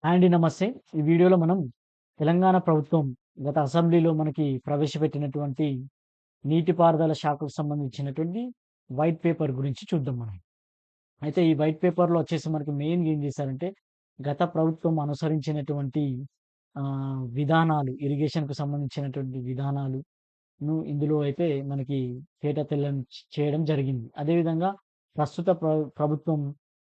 అండి నమస్తే. ఈ వీడియోలో మనం తెలంగాణ ప్రభుత్వం గత అసెంబ్లీలో మనకి ప్రవేశపెట్టినటువంటి నీటిపారుదల శాఖకు సంబంధించినటువంటి వైట్ పేపర్ గురించి చూద్దాం మనం. అయితే ఈ వైట్ పేపర్‌లో వచ్చేసి మనకి మెయిన్‌గా ఏం చేశారంటే, గత ప్రభుత్వం అనుసరించినటువంటి విధానాలు ఇరిగేషన్‌కు సంబంధించినటువంటి విధానాలును ఇందులో అయితే మనకి తేటతెల్లం చేయడం జరిగింది. అదేవిధంగా ప్రస్తుత ప్రభుత్వం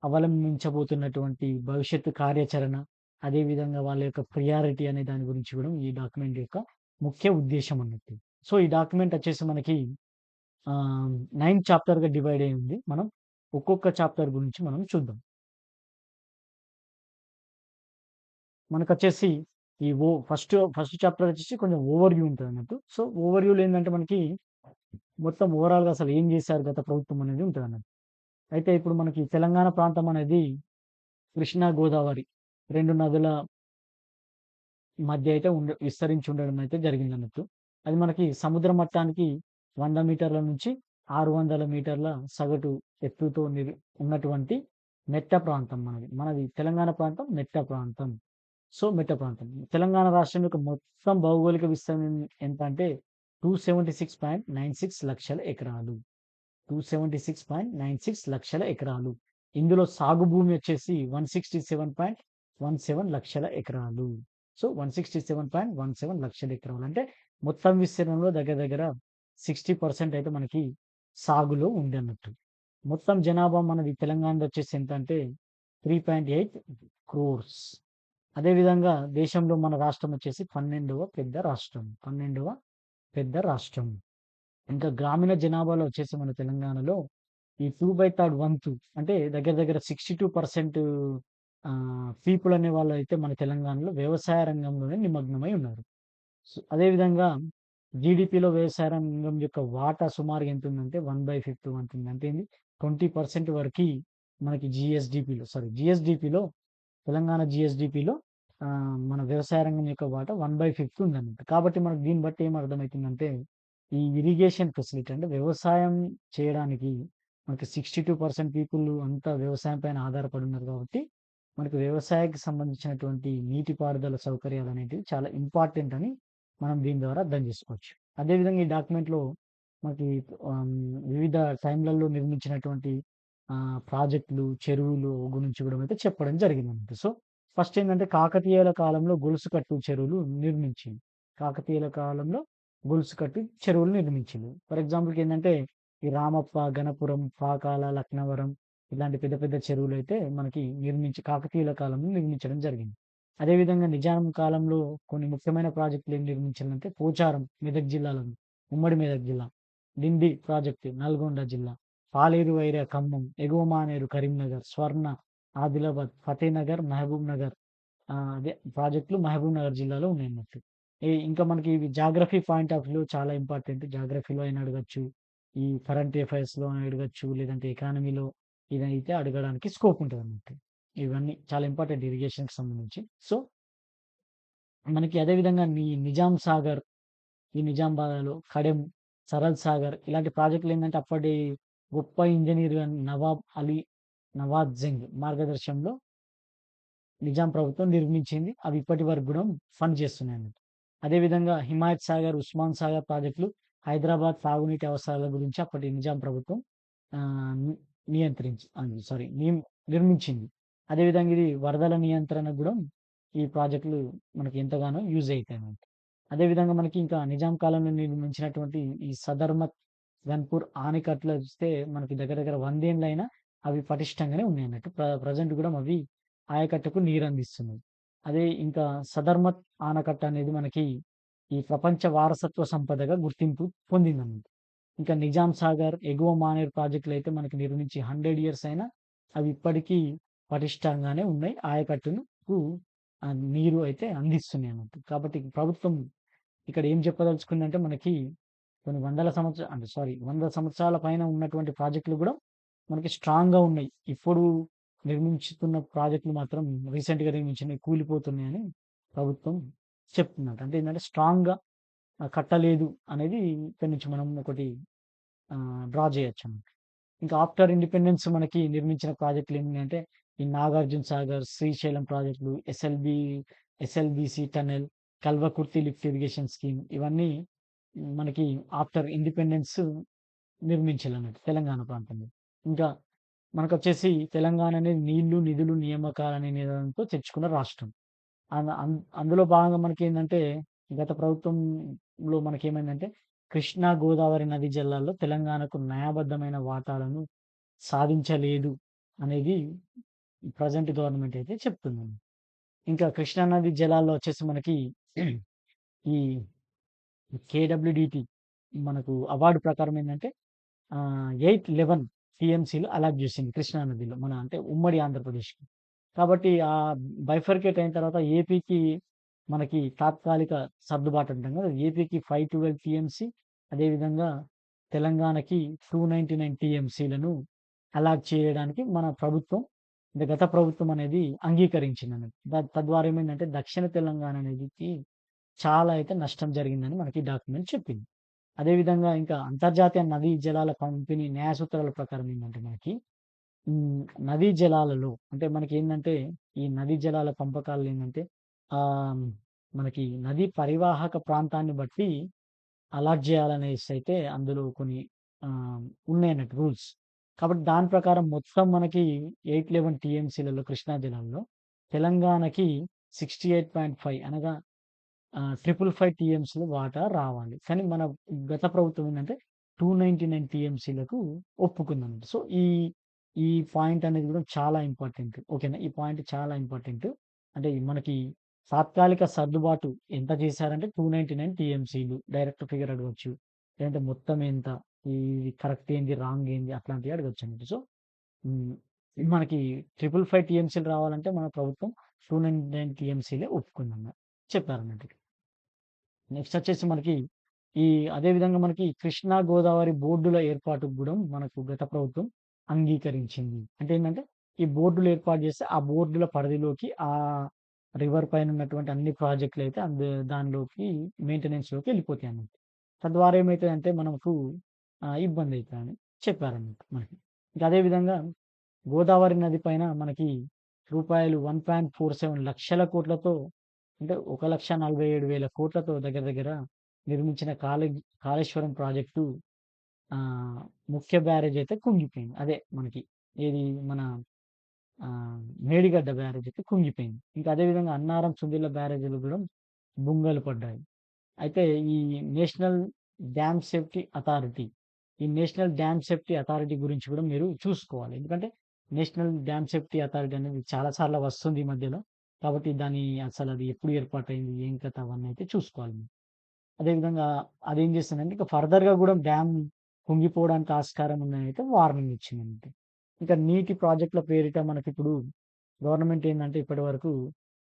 అవలంబించబోతున్నటువంటి భవిష్యత్తు కార్యాచరణ, అదేవిధంగా వాళ్ళ యొక్క ప్రియారిటీ అనే దాని గురించి కూడా ఈ డాక్యుమెంట్ యొక్క ముఖ్య ఉద్దేశ్యం అన్నట్టు. సో, ఈ డాక్యుమెంట్ వచ్చేసి మనకి 9 చాప్టర్‌గా డివైడ్ అయ్యి ఉంది. మనం ఒక్కొక్క చాప్టర్ గురించి మనం చూద్దాం. మనకొచ్చేసి ఈ ఫస్ట్ చాప్టర్ వచ్చేసి కొంచెం ఓవర్‌వ్యూ ఉంటదన్నట్టు. సో, ఓవర్‌వ్యూలో ఏందంటే మనకి మొత్తం ఓవరాల్‌గా అసలు ఏం చేశారు గత ప్రభుత్వం అనేది ఉంటదన్నట్టు. అయితే ఇప్పుడు మనకి తెలంగాణ ప్రాంతం అనేది కృష్ణా, గోదావరి 2 నదుల మధ్య అయితే విస్తరించి ఉండడం అయితే జరిగిందన్నట్టు. అది మనకి సముద్ర మట్టానికి 100 మీటర్ల నుంచి 600 మీటర్ల సగటు ఎత్తుతో ఉన్నటువంటి మెట్ట ప్రాంతం మనది. మనది తెలంగాణ ప్రాంతం మెట్ట ప్రాంతం. సో, మెట్ట ప్రాంతం. తెలంగాణ రాష్ట్రం యొక్క మొత్తం భౌగోళిక విస్తీర్ణం ఎంత అంటే 276.96 లక్షల ఎకరాలు. 276.96 లక్షల ఎకరాలు. ఇందులో సాగు భూమి వచ్చేసి 167.17 లక్షల ఎకరాలు. సో, 167.17 లక్షల ఎకరాలు. అంటే మొత్తం విస్తీర్ణంలో దగ్గర దగ్గర 60% అయితే మనకి సాగులో ఉందన్నట్టు. మొత్తం జనాభా మనది తెలంగాణలో వచ్చేసి ఎంతంటే 3.8 క్రోర్స్. అదే విధంగా దేశంలో మన రాష్ట్రం వచ్చేసి 12వ పెద్ద రాష్ట్రం. 12వ పెద్ద రాష్ట్రం. ఇంకా గ్రామీణ జనాభాలో వచ్చేసి మన తెలంగాణలో ఈ 2/3 వంతు అంటే దగ్గర దగ్గర 62% పీపుల్ అనే వాళ్ళైతే మన తెలంగాణలో వ్యవసాయ రంగంలోనే నిమగ్నమై ఉన్నారు. అదే విధంగా జీడీపీలో వ్యవసాయ రంగం యొక్క వాటా సుమారుగా ఎంతుందంటే 1/5 వంతుంది. అంటే ఏంది 20% వరకి మనకి జీఎస్‌డిపిలో తెలంగాణ జీఎస్‌డిపిలో మన వ్యవసాయ రంగం యొక్క వాటా 1/5 ఉందన్నమాట. కాబట్టి మనకు దీన్ని బట్టి ఏం అర్థమైతుందంటే, ఈ ఇరిగేషన్ ఫెసిలిటీ అంటే వ్యవసాయం చేయడానికి మనకి 62% పీపుల్ అంతా వ్యవసాయం పైన ఆధారపడి ఉన్నారు కాబట్టి, మనకు వ్యవసాయానికి సంబంధించినటువంటి నీటిపారుదల సౌకర్యాలనేటివి చాలా ఇంపార్టెంట్ అని మనం దీని ద్వారా అర్థం చేసుకోవచ్చు. అదే విధంగా ఈ డాక్యుమెంట్‌లో మనకి ఆహ్, వివిధ టైంలలో నిర్మించినటువంటి ప్రాజెక్టులు, చెరువులు గురించి కూడా అయితే చెప్పడం జరిగిందన్నమాట. సో, ఫస్ట్ ఏందంటే కాకతీయుల కాలంలో గొలుసుకట్టు చెరువులు నిర్మించింది. కాకతీయుల కాలంలో గొలుసుకట్టు చెరువులు నిర్మించింది. ఫర్ ఎగ్జాంపుల్‌కి ఏందంటే ఈ రామప్ప, గణపురం, పాకాల, లక్నవరం ఇలాంటి పెద్ద పెద్ద చెరువులైతే మనకి కాకతీయుల కాలంలో నిర్మించడం జరిగింది. అదే విధంగా నిజాం కాలంలో కొన్ని ముఖ్యమైన ప్రాజెక్టులు ఏం నిర్మించాలంటే పోచారం మెదక్ జిల్లాలో ఉమ్మడి మెదక్ జిల్లా, డిండి ప్రాజెక్టు నల్గొండ జిల్లా, పాలేరు వైరా ఖమ్మం, ఎగువ మానేరు కరీంనగర్, స్వర్ణ ఆదిలాబాద్, ఫతేనగర్, మహబూబ్ నగర్ అదే ప్రాజెక్టులు మహబూబ్ నగర్ జిల్లాలో ఉన్నాయన్నట్టు. ఇంకా మనకి ఇవి జాగ్రఫీ పాయింట్ ఆఫ్ వ్యూ చాలా ఇంపార్టెంట్. జాగ్రఫీలో అయినా అడగొచ్చు. ఈ కరెంట్ అఫైర్స్‌లో అయినా అడగొచ్చు. లేదంటే ఎకానమీలో ఇదైతే అడగడానికి స్కోప్ ఉంటదన్నట్టు. ఇవన్నీ చాలా ఇంపార్టెంట్ ఇరిగేషన్‌కి సంబంధించి. సో, మనకి అదే విధంగా నిజాం సాగర్, ఈ నిజామాబాద్‌లో కడెం, సరల్ సాగర్ ఇలాంటి ప్రాజెక్టులేందంటే అప్పటి గొప్ప ఇంజినీర్ నవాబ్ జంగ్ మార్గదర్శనంలో నిజాం ప్రభుత్వం నిర్మించింది. అవి ఇప్పటి వరకు గూడా ఫండ్ చేస్తున్నాయన్నట్టు. అదే విధంగా హిమాయత్ సాగర్, ఉస్మాన్ సాగర్ ప్రాజెక్టులు హైదరాబాద్ తాగునీటి అవసరాల గురించి అప్పటి నిజాం ప్రభుత్వం ఆహ్, ని నియంత్రించి సారీ నిర్మించింది. అదే విధంగా ఇది వరదల నియంత్రణకు గూడా ఈ ప్రాజెక్టులు మనకి ఎంతగానో యూజ్ అయితాయన్నమాట. అదే విధంగా మనకి ఇంకా నిజాం కాలంలో నిర్మించినటువంటి ఈ సదర్మత్, గన్పూర్ ఆనకట్టలు చూస్తే మనకి దగ్గర దగ్గర 100 ఏండ్లయినా అవి పటిష్టంగానే ఉన్నాయన్నట్టు. ప్రెజెంట్ గూడా అవి ఆయకట్టుకు నీరందిస్తున్నాయి. అదే ఇంకా సదర్మత్ ఆనకట్ట అనేది మనకి ఈ ప్రపంచ వారసత్వ సంపదగా గుర్తింపు పొందిందన్నమాట. ఇంకా నిజాం సాగర్, ఎగువ మానేరు ప్రాజెక్టులయితే మనకి నిర్మించి 100 ఇయర్స్ అయినా అవి ఇప్పటికీ పటిష్టంగానే ఉన్నాయి. ఆయకట్టుకు నీరు అయితే అందిస్తున్నాయన్నట్టు. కాబట్టి ప్రభుత్వం ఇక్కడ ఏం చెప్పదలుచుకుందంటే మనకి కొన్ని వందల అంటే 100 సంవత్సరాల పైన ఉన్నటువంటి ప్రాజెక్టులు గూడా మనకి స్ట్రాంగ్‌గా ఉన్నాయి. ఇప్పుడు నిర్మించుతున్న ప్రాజెక్టులు మాత్రం రీసెంట్‌గా నిర్మించినవి కూలిపోతున్నాయని ప్రభుత్వం చెప్తుందట. అంటే ఏందంటే స్ట్రాంగ్‌గా కట్టలేదు అనేది ఇక్కడి నుంచి మనం ఒకటి డ్రా చేయొచ్చన్నమాట. ఇంకా ఆఫ్టర్ ఇండిపెండెన్స్ మనకి నిర్మించిన ప్రాజెక్టులు ఏంటంటే ఈ నాగార్జున సాగర్, శ్రీశైలం ప్రాజెక్టులు, SLBC tunnel, Kalwakurthy lift irrigation scheme ఇవన్నీ మనకి ఆఫ్టర్ ఇండిపెండెన్స్ నిర్మించాలన్నట్టు తెలంగాణ ప్రాంతంలో. ఇంకా మనకొచ్చేసి తెలంగాణ అనేది నీళ్లు, నిధులు, నియామకాలనే నినాదంతో తెచ్చుకున్న రాష్ట్రం. అందులో భాగంగా మనకేందంటే, గత ప్రభుత్వంలో మనకేమైందంటే, కృష్ణా, గోదావరి నదీ జలాల్లో తెలంగాణకు న్యాయబద్ధమైన వాటాలను సాధించలేదు అనేది ప్రెజెంట్ గవర్నమెంట్ అయితే చెప్తుందండి. ఇంకా కృష్ణా నది జలాల్లో వచ్చేసి మనకి ఈ కేడబ్ల్యూడిటి మనకు అవార్డు ప్రకారం ఏందంటే 11 టీఎంసీలు అలాట్ చేసింది కృష్ణా నదిలో. అంటే ఉమ్మడి ఆంధ్రప్రదేశ్‌కి. కాబట్టి బైఫర్కేట్ అయిన తర్వాత ఏపీకి మనకి తాత్కాలిక సర్దుబాటు అంటాం కదా! ఏపీకి 512 టీఎంసీ అదేవిధంగా తెలంగాణకి 299 టీఎంసీలను అలాట్ చేయడానికి మన ప్రభుత్వం అంటే గత ప్రభుత్వం అనేది అంగీకరించిందన్నట్టు. తద్వారా ఏమైందంటే దక్షిణ తెలంగాణ అనేదికి చాలా అయితే నష్టం జరిగిందని మనకి డాక్యుమెంట్ చెప్పింది. అదేవిధంగా ఇంకా అంతర్జాతీయ నదీ జలాల పంపిణీ న్యాయ సూత్రాల ప్రకారం ఏందంటే మనకి నదీ జలాలలో అంటే మనకేందంటే, ఈ నదీ జలాల పంపకాలు ఏందంటే, ఆహ్, మనకి నదీ పరివాహక ప్రాంతాన్ని బట్టి అలాట్ జేయాలనేసైతే అందులో కొన్ని ఆహ్, ఉన్నాయన్నట్టు రూల్స్. కాబట్టి దాని ప్రకారం మొత్తం మనకి 811 టీఎంసీలలో కృష్ణా జలాల్లో తెలంగాణకి 68.5 అనగా 555 టీఎంసీల వాటా రావాలి. కానీ మన గత ప్రభుత్వం ఏందంటే 299 టీఎంసీలకు ఒప్పుకుందన్నమాట. సో, ఈ పాయింట్ అనేది గూడా చాలా ఇంపార్టెంట్. ఓకేనా? ఈ పాయింట్ చాలా ఇంపార్టెంట్. అంటే మనకి తాత్కాలిక సర్దుబాటు ఎంత చేశారంటే 299 టీఎంసీలు డైరెక్ట్ ఫిగర్ అడగొచ్చు. లేదంటే మొత్తం ఎంత? ఇది కరెక్ట్ ఏంది? రాంగ్ ఏంది? అట్లాంటివి అడగొచ్చన్నమాట. సో, హ్మ్. మనకి 555 టీఎంసీలు రావాలంటే మన ప్రభుత్వం 299 టీఎంసీలే ఒప్పుకుందన్నమాట. చెప్పారన్నట్టు. నెక్స్ట్ వచ్చేసి మనకి ఈ అదే విధంగా మనకి కృష్ణా, గోదావరి బోర్డుల ఏర్పాటుకు గూడా మనకు గత ప్రభుత్వం అంగీకరించింది. అంటే ఏందంటే, ఈ బోర్డులు ఏర్పాటు చేస్తే, ఆ బోర్డుల పరిధిలోకి రివర్ పైన ఉన్నటువంటి అన్ని ప్రాజెక్టులయితే దానిలోకి మెయింటెనెన్స్‌లోకి ఎళ్ళిపోతాయన్నమాట. తద్వారా ఏమైతదంటే మనకు ఇబ్బందయితదని చెప్పారన్నమాట మనకి. ఇంకా అదే విధంగా గోదావరి నది పైన మనకి రూపాయలు 1.47 లక్షల కోట్లతో అంటే 1,47,000 కోట్లతో దగ్గర దగ్గర నిర్మించిన కాళేశ్వరం ప్రాజెక్టు ఆహ్, ముఖ్య బ్యారేజ్ అయితే కుంగిపోయింది. అదే మనకి ఏది మన మేడిగడ్డ బ్యారేజ్ అయితే కుంగిపోయింది. ఇంకా అదే విధంగా అన్నారం, సుందిళ్ల బ్యారేజీలు గూడా బుంగలు పడ్డాయి. అయితే ఈ నేషనల్ డ్యామ్ సేఫ్టీ అథారిటీ, ఈ నేషనల్ డ్యామ్ సేఫ్టీ అథారిటీ గురించి కూడా మీరు చూసుకోవాలి. ఎందుకంటే నేషనల్ డ్యామ్ సేఫ్టీ అథారిటీ అనేది చాలా సార్లు వస్తుంది ఈ మధ్యలో. కాబట్టి అసలది ఎప్పుడు ఏర్పాటయింది? ఏం కథ? అవన్నీ అయితే చూసుకోవాలి. అదేవిధంగా అదేం చేస్తుందంటే ఇంకా ఫర్దర్‌గా గూడా డ్యామ్ కుంగిపోవడానికి ఆస్కారం ఉందని అయితే వార్నింగ్ ఇచ్చిందన్నమాట. ఇంకా నీటి ప్రాజెక్ట్‌ల పేరిట మనకిప్పుడు గవర్నమెంట్ ఏందంటే ఇప్పటివరకు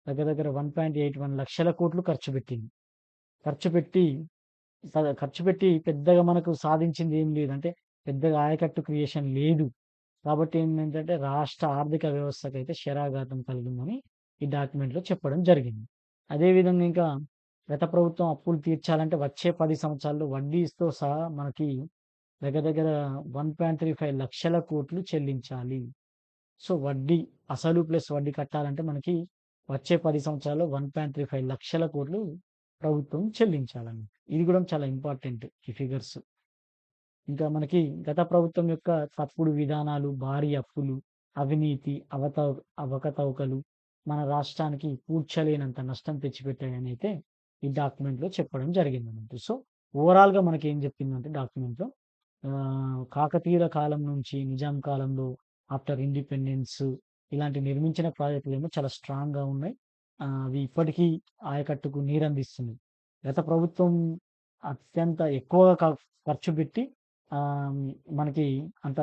దగ్గర దగ్గర 1.81 లక్షల కోట్లు ఖర్చు పెట్టింది. ఖర్చు పెట్టి ఖర్చు పెట్టి పెద్దగా మనకు సాధించింది ఏం లేదు. అంటే పెద్దగా ఆయకట్టు క్రియేషన్ లేదు. కాబట్టి ఏంటంటే రాష్ట్ర ఆర్థిక వ్యవస్థకైతే శరాఘాతం కలిగిందని ఈ డాక్యుమెంట్‌లో చెప్పడం జరిగింది. అదే విధంగా ఇంకా గత ప్రభుత్వం అప్పులు తీర్చాలంటే వచ్చే 10 సంవత్సరాల్లో వడ్డీతో సహా మనకి దగ్గర దగ్గర 1.35 లక్షల కోట్లు చెల్లించాలి. సో, అసలు ప్లస్ వడ్డీ కట్టాలంటే మనకి వచ్చే 10 సంవత్సరాల్లో 1.35 లక్షల కోట్లు ప్రభుత్వం చెల్లించాలండి. ఇది గూడా చాలా ఇంపార్టెంట్ ఈ ఫిగర్స్. ఇంకా మనకి గత ప్రభుత్వం యొక్క తప్పుడు విధానాలు, భారీ అప్పులు, అవినీతి, అవకతవకలు మన రాష్ట్రానికి పూడ్చలేనంత నష్టం తెచ్చిపెట్టాయనైతే ఈ డాక్యుమెంట్‌లో చెప్పడం జరిగిందన్నట్టు. సో, ఓవరాల్‌గా మనకేం చెప్పిందంటే డాక్యుమెంట్‌లో కాకతీయుల కాలం నుంచి నిజాం కాలంలో ఆఫ్టర్ ఇండిపెండెన్స్ ఇలాంటి నిర్మించిన ప్రాజెక్టులేమో చాలా స్ట్రాంగ్‌గా ఉన్నాయి. అవి ఇప్పటికీ ఆయకట్టుకు నీరందిస్తున్నాయి. గత ప్రభుత్వం అత్యంత ఎక్కువగా ఖర్చు పెట్టి ఆహ్, మనకి అంత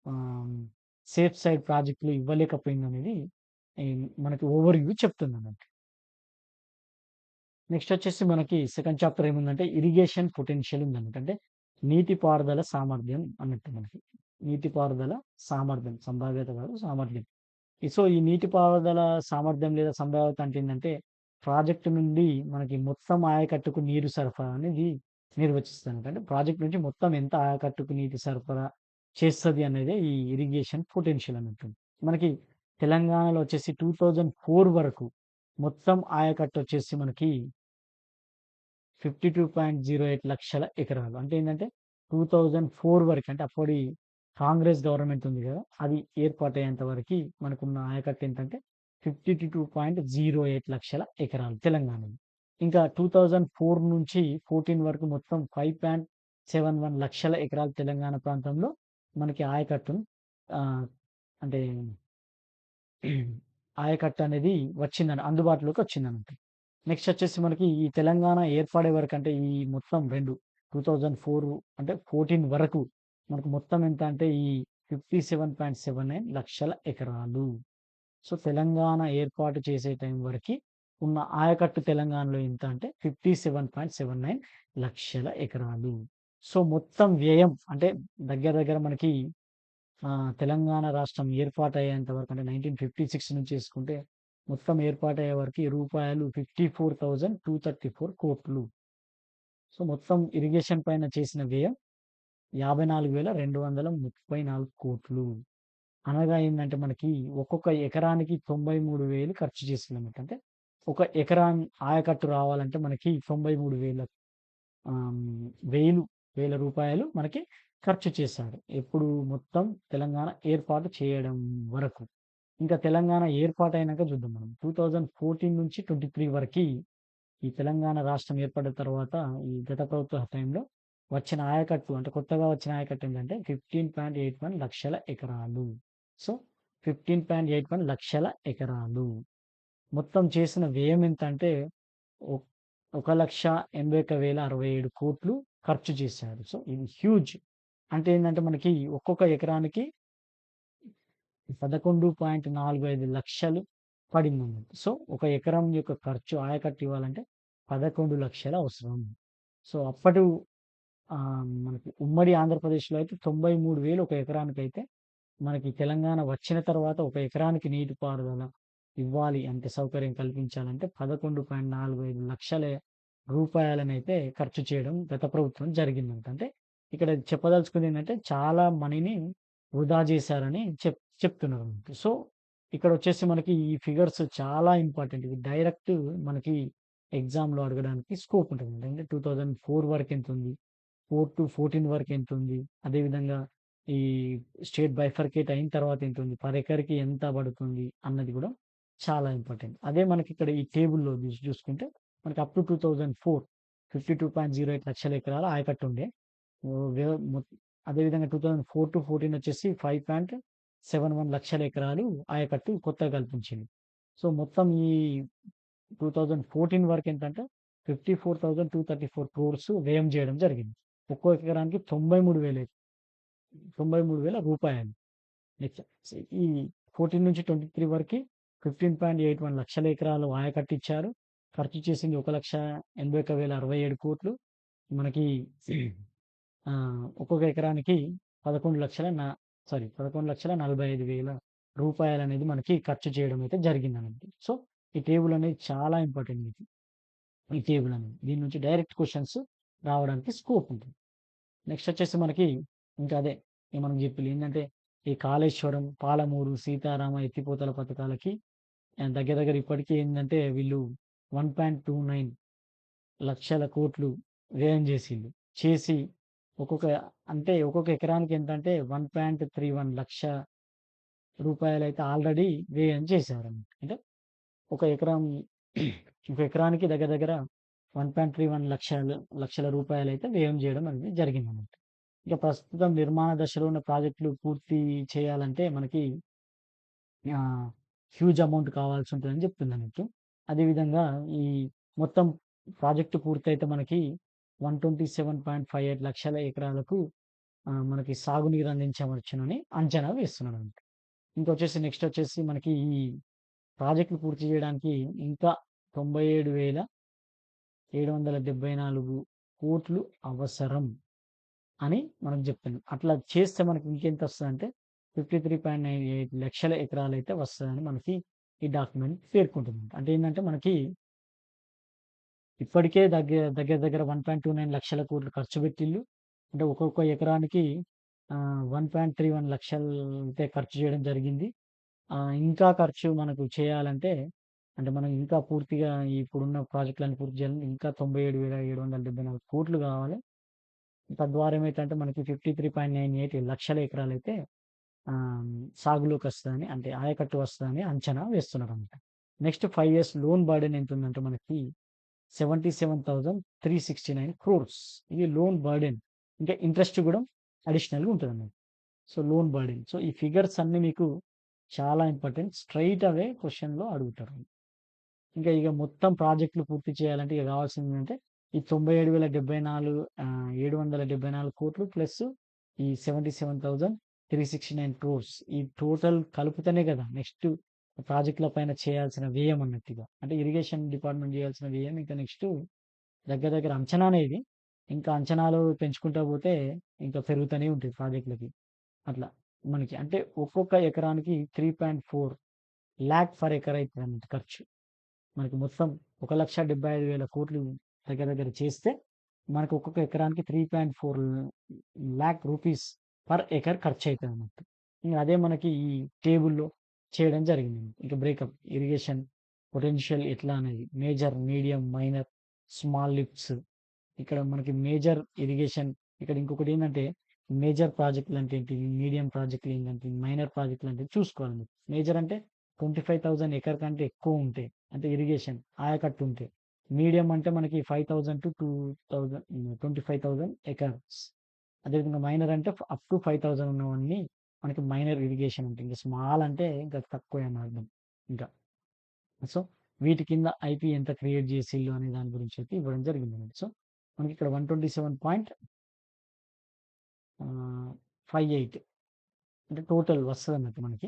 ఆహ్, సేఫ్ సైడ్ ప్రాజెక్టులు ఇవ్వలేకపోయిందనేది ఈ మనకి ఓవర్‌వ్యూ చెప్తుందన్నట్టు. నెక్స్ట్ వచ్చేసి మనకి సెకండ్ చాప్టర్ ఏముందంటే ఇరిగేషన్ పొటెన్షియల్ ఉందన్నమాట. అంటే నీటిపారుదల సామర్థ్యం అన్నట్టు మనకి. నీటిపారుదల సామర్థ్యం, సంభావ్యత కాదు సామర్థ్యం. సో, ఈ నీటిపారుదల సామర్థ్యం లేదా సంభావ్యత అంటే ఏందంటే, ప్రాజెక్ట్ నుండి మనకి మొత్తం ఆయకట్టుకు నీరు సరఫరా అనేది నిర్వచిస్తానమాట. అంటే ప్రాజెక్ట్ నుంచి మొత్తం ఎంత ఆయకట్టుకు నీటి సరఫరా చేస్తది అనేదే ఈ ఇరిగేషన్ పొటెన్షియల్ అన్నట్టు. మనకి తెలంగాణలో వచ్చేసి 2004 వరకు మొత్తం ఆయకట్టు వచ్చేసి మనకి 52.08 లక్షల ఎకరాలు. అంటే ఏందంటే 2004 వరకు అంటే అప్పటి కాంగ్రెస్ గవర్నమెంట్ ఉంది గదా! అది ఏర్పాటయ్యేంత వరకి మనకున్న ఆయకట్టు ఏంటంటే 52.08 లక్షల ఎకరాలు తెలంగాణలో. ఇంకా 2004 నుంచి 14 వరకు మొత్తం 5.71 లక్షల ఎకరాలు తెలంగాణ ప్రాంతంలో మనకి ఆయకట్టును ఆహ్, అంటే ఆయకట్టు అనేది అందుబాటులోకి వచ్చిందన్నట్టు. నెక్స్ట్ వచ్చేసి మనకి ఈ తెలంగాణ ఏర్పడే వరకంటే ఈ మొత్తం 2004 అంటే 14 వరకు మనకు మొత్తం ఎంత అంటే ఈ 57.79 లక్షల ఎకరాలు. సో, తెలంగాణ ఏర్పాటు చేసే టైం వరకి ఉన్న ఆయకట్టు తెలంగాణలో ఎంత అంటే 57.79 లక్షల ఎకరాలు. సో, మొత్తం వ్యయం అంటే దగ్గర దగ్గర మనకి తెలంగాణ రాష్ట్రం ఏర్పాటయ్యేంత వరకు అంటే 1956 నుంచి చేసుకుంటే మొత్తం ఏర్పాటయ్యే వరకి రూపాయలు 54,234 కోట్లు. సో, మొత్తం ఇరిగేషన్ పైన చేసిన వ్యయం 54,234 కోట్లు. అనగా ఏందంటే మనకి ఒక్కొక్క ఎకరానికి 93,000 ఖర్చు చేసిందన్నమాట. అంటే ఒక ఆయకట్టు రావాలంటే మనకి 93,000 వేల రూపాయలు మనకి ఖర్చు చేశారు. ఎప్పుడు మొత్తం తెలంగాణ ఏర్పాటు చేయడం వరకు. ఇంకా తెలంగాణ ఏర్పాటయినాక చూద్దాం మనం. 2014 నుంచి 23 వరకి ఈ తెలంగాణ రాష్ట్రం ఏర్పడిన తర్వాత ఈ గత ప్రభుత్వ టైంలో వచ్చిన ఆయకట్టు అంటే కొత్తగా వచ్చిన ఆయకట్టు ఏంటంటే 15.81 లక్షల ఎకరాలు. సో, 15.81 లక్షల ఎకరాలు. మొత్తం చేసిన వ్యయం ఎంతంటే ఒ 1,81,067 కోట్లు ఖర్చు చేశారు. సో, ఇది హ్యూజ్. అంటే ఏందంటే మనకి ఒక్కొక్క ఎకరానికి 11.45 లక్షలు పడిందన్నమాట. సో, ఒక ఎకరం యొక్క ఖర్చు ఆయకట్టు ఇవ్వాలంటే 11,00,000 అవసరం. సో, మనకి ఉమ్మడి ఆంధ్రప్రదేశ్‌లో అయితే 93,000 ఒక ఎకరానికైతే, మనకి తెలంగాణ వచ్చిన తర్వాత ఒక ఎకరానికి నీటిపారుదల ఇవ్వాలి అంటే సౌకర్యం కల్పించాలంటే 11.45 లక్షల రూపాయలనైతే ఖర్చు చేయడం గత ప్రభుత్వం జరిగిందంట. అంటే ఇక్కడ చెప్పదలుచుకుందేంటంటే చాలా మనీని వృధా చేశారని చెప్తున్నారన్నమాట. సో, ఇక్కడొచ్చేసి మనకి ఈ ఫిగర్స్ చాలా ఇంపార్టెంట్. ఇవి డైరెక్ట్ మనకి ఎగ్జామ్‌లో అడగడానికి స్కోప్ ఉంటదండి. అంటే 2004 వరకెంతుంది? 4-14 వరకెంతుంది? అదేవిధంగా ఈ స్టేట్ బైఫర్కేట్ అయిన తర్వాత ఎంతుంది? పర్ ఎకర్‌కి ఎంత పడుతుంది? అన్నది గూడా చాలా ఇంపార్టెంట్. అదే మనకిక్కడ ఈ టేబుల్‌లో చూసుకుంటే మనకి అప్ టు 2004 52.08 లక్షల ఎకరాల ఆయకట్టుండే. ఓహ్! అదేవిధంగా 2004-14 వచ్చేసి 5.71 లక్షల ఎకరాలు ఆయకట్టు కొత్తగా కల్పించింది. సో, మొత్తం ఈ 2014 వరకెంతంటే 54,234 క్రోర్స్ వ్యయం జేయడం జరిగింది. ఒక్కో ఎకరానికి 93,000 రూపాయలు. నెక్స్ట్ ఈ 14 నుంచి 23 వరకి 15.81 లక్షల ఎకరాలు ఆయకట్టిచ్చారు. ఖర్చు చేసింది 1,81,067 కోట్లు. మనకి ఒక్కొక్క ఎకరానికి 11,00,000 సారీ 11,45,000 రూపాయలనేది మనకి ఖర్చు చేయడం అయితే జరిగిందనండి. సో, ఈ టేబుల్ అనేది చాలా ఇంపార్టెంట్ మీకు. ఈ టేబుల్ అనేది. దీని నుంచి డైరెక్ట్ క్వెషన్స్ రావడానికి స్కోప్ ఉంటుంది. నెక్స్ట్ వచ్చేసి మనకి ఇంకా అదే మనం ఏందంటే ఈ కాళేశ్వరం, పాలమూరు, సీతారామ ఎత్తిపోతల పథకాలకి దగ్గర దగ్గర ఇప్పటికి ఏందంటే వీళ్ళు 1.29 లక్షల కోట్లు వ్యయం చేసి ఒక్కొక్క ఒక్కొక్క ఎకరానికి ఎంతంటే 1.31 లక్ష రూపాయలైతే ఆల్రెడీ వ్యయం చేశారన్నమాట. అంటే ఒక ఎకరం ఒక ఎకరానికి దగ్గర దగ్గర 1.31 లక్షల రూపాయలైతే వ్యయం చేయడం అనేది జరిగిందన్నమాట. ఇక ప్రస్తుతం నిర్మాణ దశలో ఉన్న ప్రాజెక్టులు పూర్తి చేయాలంటే మనకి ఆహ్, హ్యూజ్ అమౌంట్ కావాల్సుంటదని చెప్తుందన్నట్టు. అదేవిధంగా ఈ మొత్తం ప్రాజెక్ట్ పూర్తయితే మనకి 127.58 లక్షల ఎకరాలకు మనకి సాగునీరు అందించవచ్చునని అంచనా వేస్తున్నారన్నమాట. నెక్స్ట్ వచ్చేసి మనకి ఈ ప్రాజెక్ట్‌లు పూర్తి చేయడానికి ఇంకా 97,774 కోట్లు అవసరం అని మనకు చెప్తున్నాం. అట్లా చేస్తే మనకి ఇంకెంతొస్తదంటే 53.98 లక్షల ఎకరాలైతే వస్తదని మనకి ఈ డాక్యుమెంట్ పేర్కొంటుంది. అంటే ఏందంటే మనకి ఇప్పటికే దగ్గర దగ్గర 1.29 లక్షల కోట్లు ఖర్చు పెట్టిల్లు. అంటే ఒక్కొక్క ఎకరానికి 1.31 లక్షలు అయితే ఖర్చు చేయడం జరిగింది. ఇంకా ఖర్చు మనకు చేయాలంటే, అంటే మనం ఇంకా పూర్తిగా ఇప్పుడున్న ప్రాజెక్టులన్నీ పూర్తి చేయాలంటే ఇంకా 97,774 కావాలి. తద్వారా ఏమైతదంటే మనకి 53.98 లక్షల ఎకరాలైతే సాగులోకొస్తదని అంటే ఆయకట్టు వస్తదని అంచనా వేస్తున్నారన్నమాట. నెక్స్ట్ 5 ఇయర్స్ లోన్ బర్డెన్ ఎంతుందంటే మనకి 77,369 క్రోర్స్. ఇది లోన్ బర్డెన్. ఇంకా ఇంట్రెస్ట్ గూడా అడిషనల్‌గా ఉంటదన్నమాట. So, loan burden. సో, ఈ ఫిగర్స్ అన్నీ మీకు చాలా ఇంపార్టెంట్. స్ట్రెయిట్ అవే క్వెషన్‌లో అడుగుతారు. ఇక మొత్తం ప్రాజెక్ట్‌లు పూర్తి చేయాలంటే ఇక కావాల్సిందేంటంటే ఈ 97,774 కోట్లు ప్లస్ ఈ 77,369 క్రోర్స్. ఈ టోటల్ కలుపుతనే కదా నెక్స్ట్ ప్రాజెక్ట్‌ల పైన చేయాల్సిన వ్యయం అన్నట్టుగా. అంటే ఇరిగేషన్ డిపార్ట్‌మెంట్ చేయాల్సిన వ్యయం ఇంకా నెక్స్ట్ దగ్గర దగ్గర అంచనానే ఇది. ఇంకా అంచనాలు పెంచుకుంటా పోతే ఇంకా పెరుగుతూనే ఉంటాయి ప్రాజెక్ట్‌లకి. అట్లా మనకి అంటే ఒక్కొక్క ఎకరానికి 3.4 లాక్ పర్ ఎకర్ అయితదన్నమాట ఖర్చు. మనకి మొత్తం 1,75,000 కోట్లు దగ్గర దగ్గర చేస్తే, మనకు ఒక్కొక్క ఎకరానికి 3.4 లాక్ రూపీస్ పర్ ఎకర్ ఖర్చయితదన్నట్టు. ఇంగ అదే మనకి ఈ టేబుల్‌లో చేయడం జరిగింది. ఇక బ్రేకప్ ఇరిగేషన్ పొటెన్షియల్ ఎట్లా అనేది major, medium, minor, small lifts ఇక్కడ మనకి మేజర్ ఇరిగేషన్ ఇక్కడ ఇంకొకటేందంటే మేజర్ ప్రాజెక్టులంటే ఏంటి? మీడియం ప్రాజెక్టులేంటంటే, మైనర్ ప్రాజెక్టులంటే చూసుకోవాలి మీరు. మేజర్ అంటే 25,000 ఎకర్ కంటే ఎక్కువ ఉంటే అంటే ఇరిగేషన్ ఆయకట్టు ఉంటే. మీడియం అంటే మనకి 5,000-2,000 25,000 ఎకర్స్. అదేవిధంగా మైనర్ అంటే అప్ టు 5,000 ఉన్నవన్నీ మనకి మైనర్ ఇరిగేషన్ అంటే. ఇంక స్మాల్ అంటే ఇంకా తక్కువే అని అర్థం ఇంకా. సో, వీటి కింద ఐపీ ఎంత క్రియేట్ చేసిల్లు అనే దాని గురించి అయితే ఇవ్వడం జరిగిందన్నమాట. సో, మనకిక్కడ 127 58 అంటే టోటల్ వస్తదన్నట్టు మనకి.